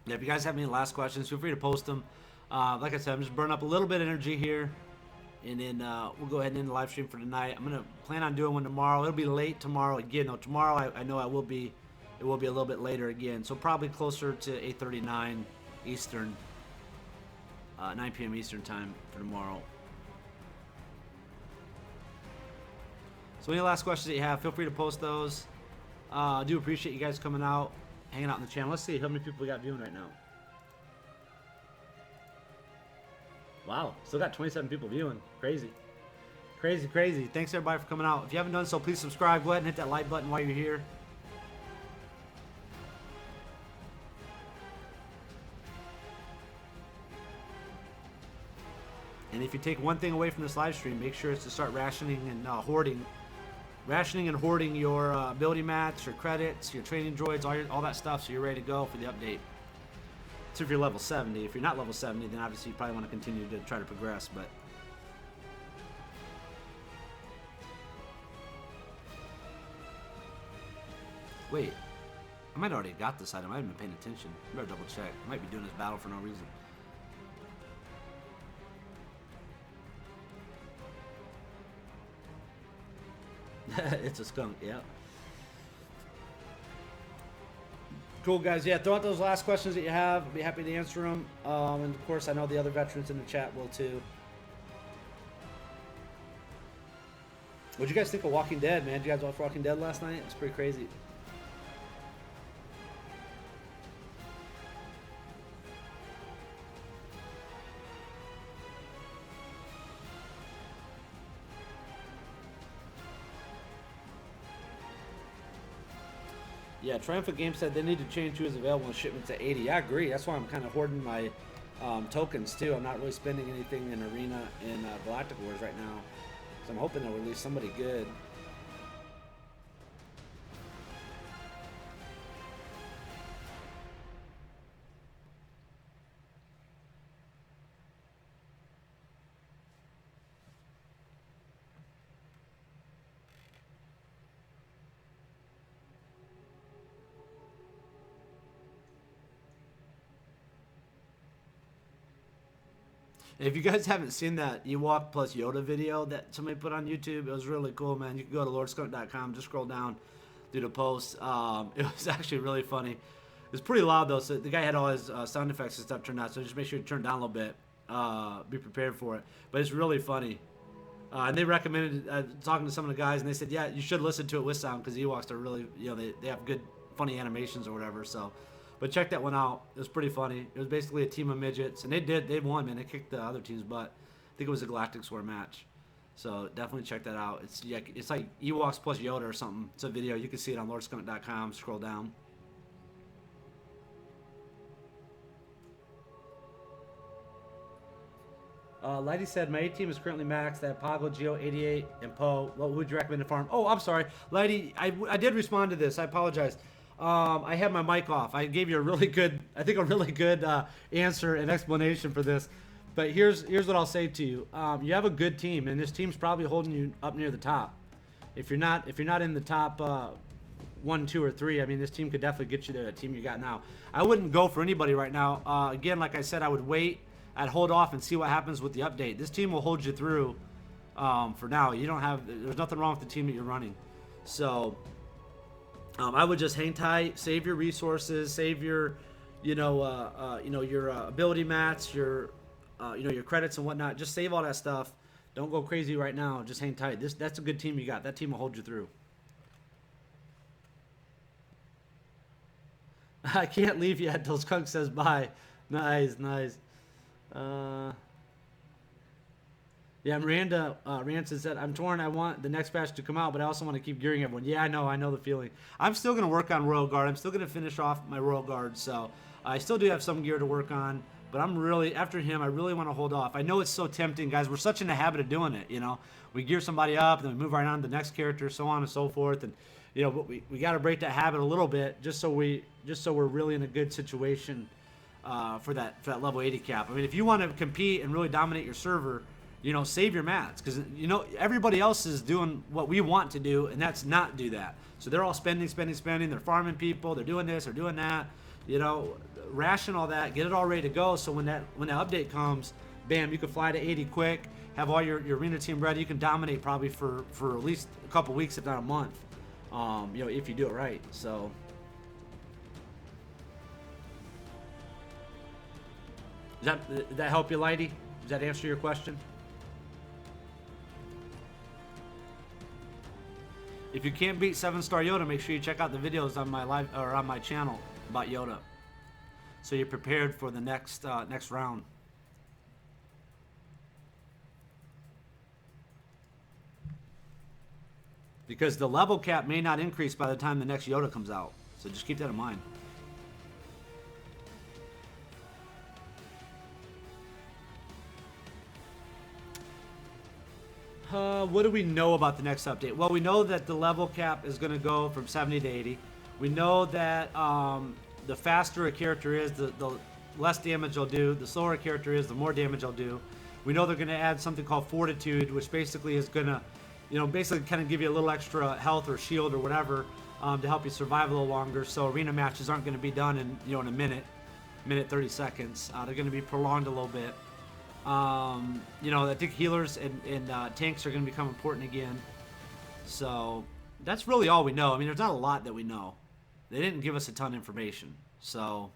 B: Yeah, if you guys have any last questions, feel free to post them. Like I said, I'm just burning up a little bit of energy here, and then we'll go ahead and end the live stream for tonight. I'm gonna plan on doing one tomorrow. It'll be late tomorrow again. No, tomorrow I know it will be a little bit later again. So probably closer to 8:39 Eastern, 9 p.m. Eastern time for tomorrow. So any last questions that you have, feel free to post those. I do appreciate you guys coming out, hanging out on the channel. Let's see how many people we got viewing right now. Wow, still got 27 people viewing. Crazy. Crazy, crazy. Thanks everybody for coming out. If you haven't done so, please subscribe. Go ahead and hit that like button while you're here. And if you take one thing away from this live stream, make sure it's to start rationing and hoarding. Rationing and hoarding your ability mats, your credits, your training droids, all that stuff, so you're ready to go for the update. So if you're level 70, if you're not level 70, then obviously you probably want to continue to try to progress. But wait, I might have already got this item. I haven't been paying attention. I better double check. I might be doing this battle for no reason. It's a skunk, yeah. Cool, guys. Yeah, throw out those last questions that you have. I'll be happy to answer them. And, of course, I know the other veterans in the chat will, too. What'd you guys think of Walking Dead, man? Did you guys watch Walking Dead last night? It's pretty crazy. Yeah, Triumphant Games said they need to change who is available in shipment to 80. I agree. That's why I'm kind of hoarding my tokens, too. I'm not really spending anything in Arena and Galactic Wars right now. So I'm hoping they'll release somebody good. If you guys haven't seen that Ewok plus Yoda video that somebody put on YouTube, it was really cool, man. You can go to lordskunk.com, just scroll down through the post. It was actually really funny. It's pretty loud, though, so the guy had all his sound effects and stuff turned out, so just make sure you turn it down a little bit. Be prepared for it. But it's really funny. And they recommended, talking to some of the guys, and they said, yeah, you should listen to it with sound, because the Ewoks are really, you know, they have good, funny animations or whatever, so... But check that one out. It was pretty funny. It was basically a team of midgets, and they won, man. They kicked the other team's butt. I think it was a Galactic War match. So definitely check that out. It's like Ewoks plus Yoda or something. It's a video. You can see it on lordskunk.com. Scroll down. Lighty said, my A team is currently maxed at Pago, Geo, 88, and Poe. What would you recommend to farm? Oh, I'm sorry. Lighty, I did respond to this. I apologize. I had my mic off. I gave you a really good answer and explanation for this. But here's what I'll say to you. You have a good team, and this team's probably holding you up near the top. If you're not in the top 1, 2, or 3, I mean, this team could definitely get you to the team you got now. I wouldn't go for anybody right now. Again, like I said, I would wait. I'd hold off and see what happens with the update. This team will hold you through for now. There's nothing wrong with the team that you're running. So... I would just hang tight, save your resources, save your, your ability mats, your, your credits and whatnot. Just save all that stuff. Don't go crazy right now. Just hang tight. That's a good team you got. That team will hold you through. I can't leave yet until Skunk says bye. Nice, nice. Yeah, Miranda Ranson said, I'm torn. I want the next batch to come out, but I also want to keep gearing everyone. Yeah, I know the feeling. I'm still going to work on Royal Guard. I'm still going to finish off my Royal Guard, so I still do have some gear to work on, but I'm really, after him, I really want to hold off. I know it's so tempting, guys. We're such in the habit of doing it, We gear somebody up, and then we move right on to the next character, so on and so forth, and, but we got to break that habit a little bit just so we're really in a good situation for that level 80 cap. I mean, if you want to compete and really dominate your server, save your mats, because everybody else is doing what we want to do, and that's not do that. So they're all spending. They're farming people. They're doing this. They're doing that. Ration all that. Get it all ready to go. So when that update comes, bam, you can fly to 80 quick. Have all your arena team ready. You can dominate probably for at least a couple weeks, if not a month. If you do it right. So. Did that help you, Lighty? Does that answer your question? If you can't beat 7-star Yoda, make sure you check out the videos on my live or on my channel about Yoda, so you're prepared for the next round. Because the level cap may not increase by the time the next Yoda comes out, so just keep that in mind. What do we know about the next update? Well, we know that the level cap is going to go from 70 to 80. We know that the faster a character is, the less damage they'll do. The slower a character is, the more damage they'll do. We know they're going to add something called Fortitude, which basically is going to, basically kind of give you a little extra health or shield or whatever to help you survive a little longer. So arena matches aren't going to be done in, in a minute 30 seconds. They're going to be prolonged a little bit. I think healers and tanks are going to become important again. So that's really all we know. I mean, there's not a lot that we know. They didn't give us a ton of information. So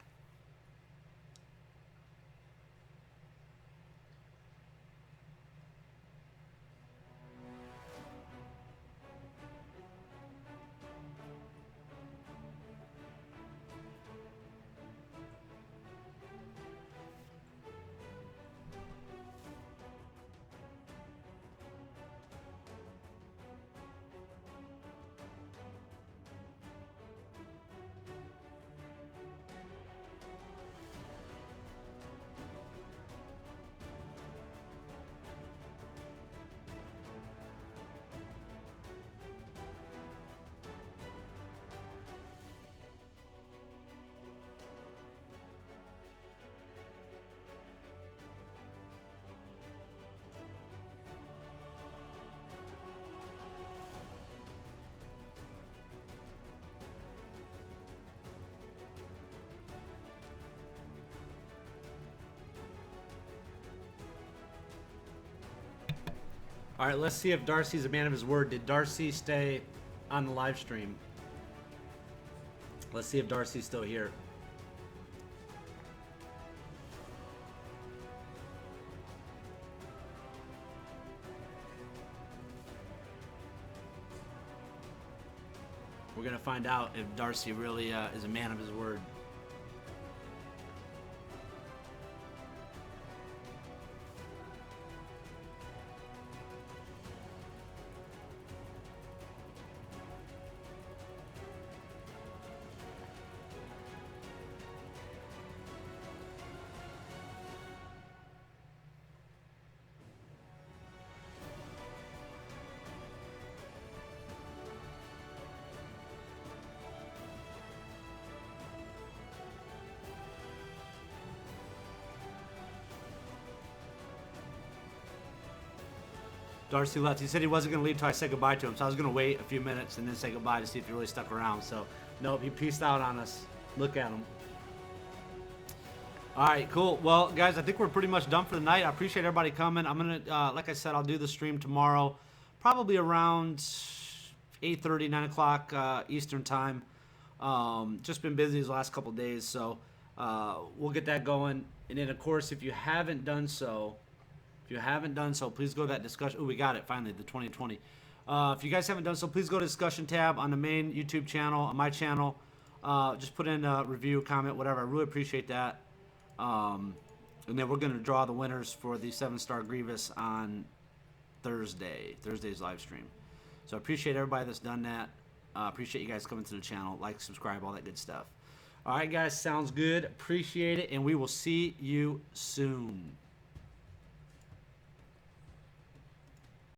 B: all right, let's see if Darcy's a man of his word. Did Darcy stay on the live stream? Let's see if Darcy's still here. We're going to find out if Darcy really is a man of his word. Darcy left. He said he wasn't going to leave until I said goodbye to him, so I was going to wait a few minutes and then say goodbye to see if he really stuck around. So, nope, he peaced out on us. Look at him. All right, cool. Well, guys, I think we're pretty much done for the night. I appreciate everybody coming. I'm going to, like I said, I'll do the stream tomorrow, probably around 8:30, 9 o'clock Eastern time. Just been busy these last couple days, so we'll get that going. And then, of course, if you haven't done so, please go to that discussion. Oh, we got it finally, the 2020. If you guys haven't done so, please go to discussion tab on the main YouTube channel, on my channel. Just put in a review, comment, whatever. I really appreciate that. And then we're going to draw the winners for the 7-star Grievous on Thursday's live stream. So I appreciate everybody that's done that. Appreciate you guys coming to the channel. Like, subscribe, all that good stuff. All right, guys, sounds good. Appreciate it, and we will see you soon.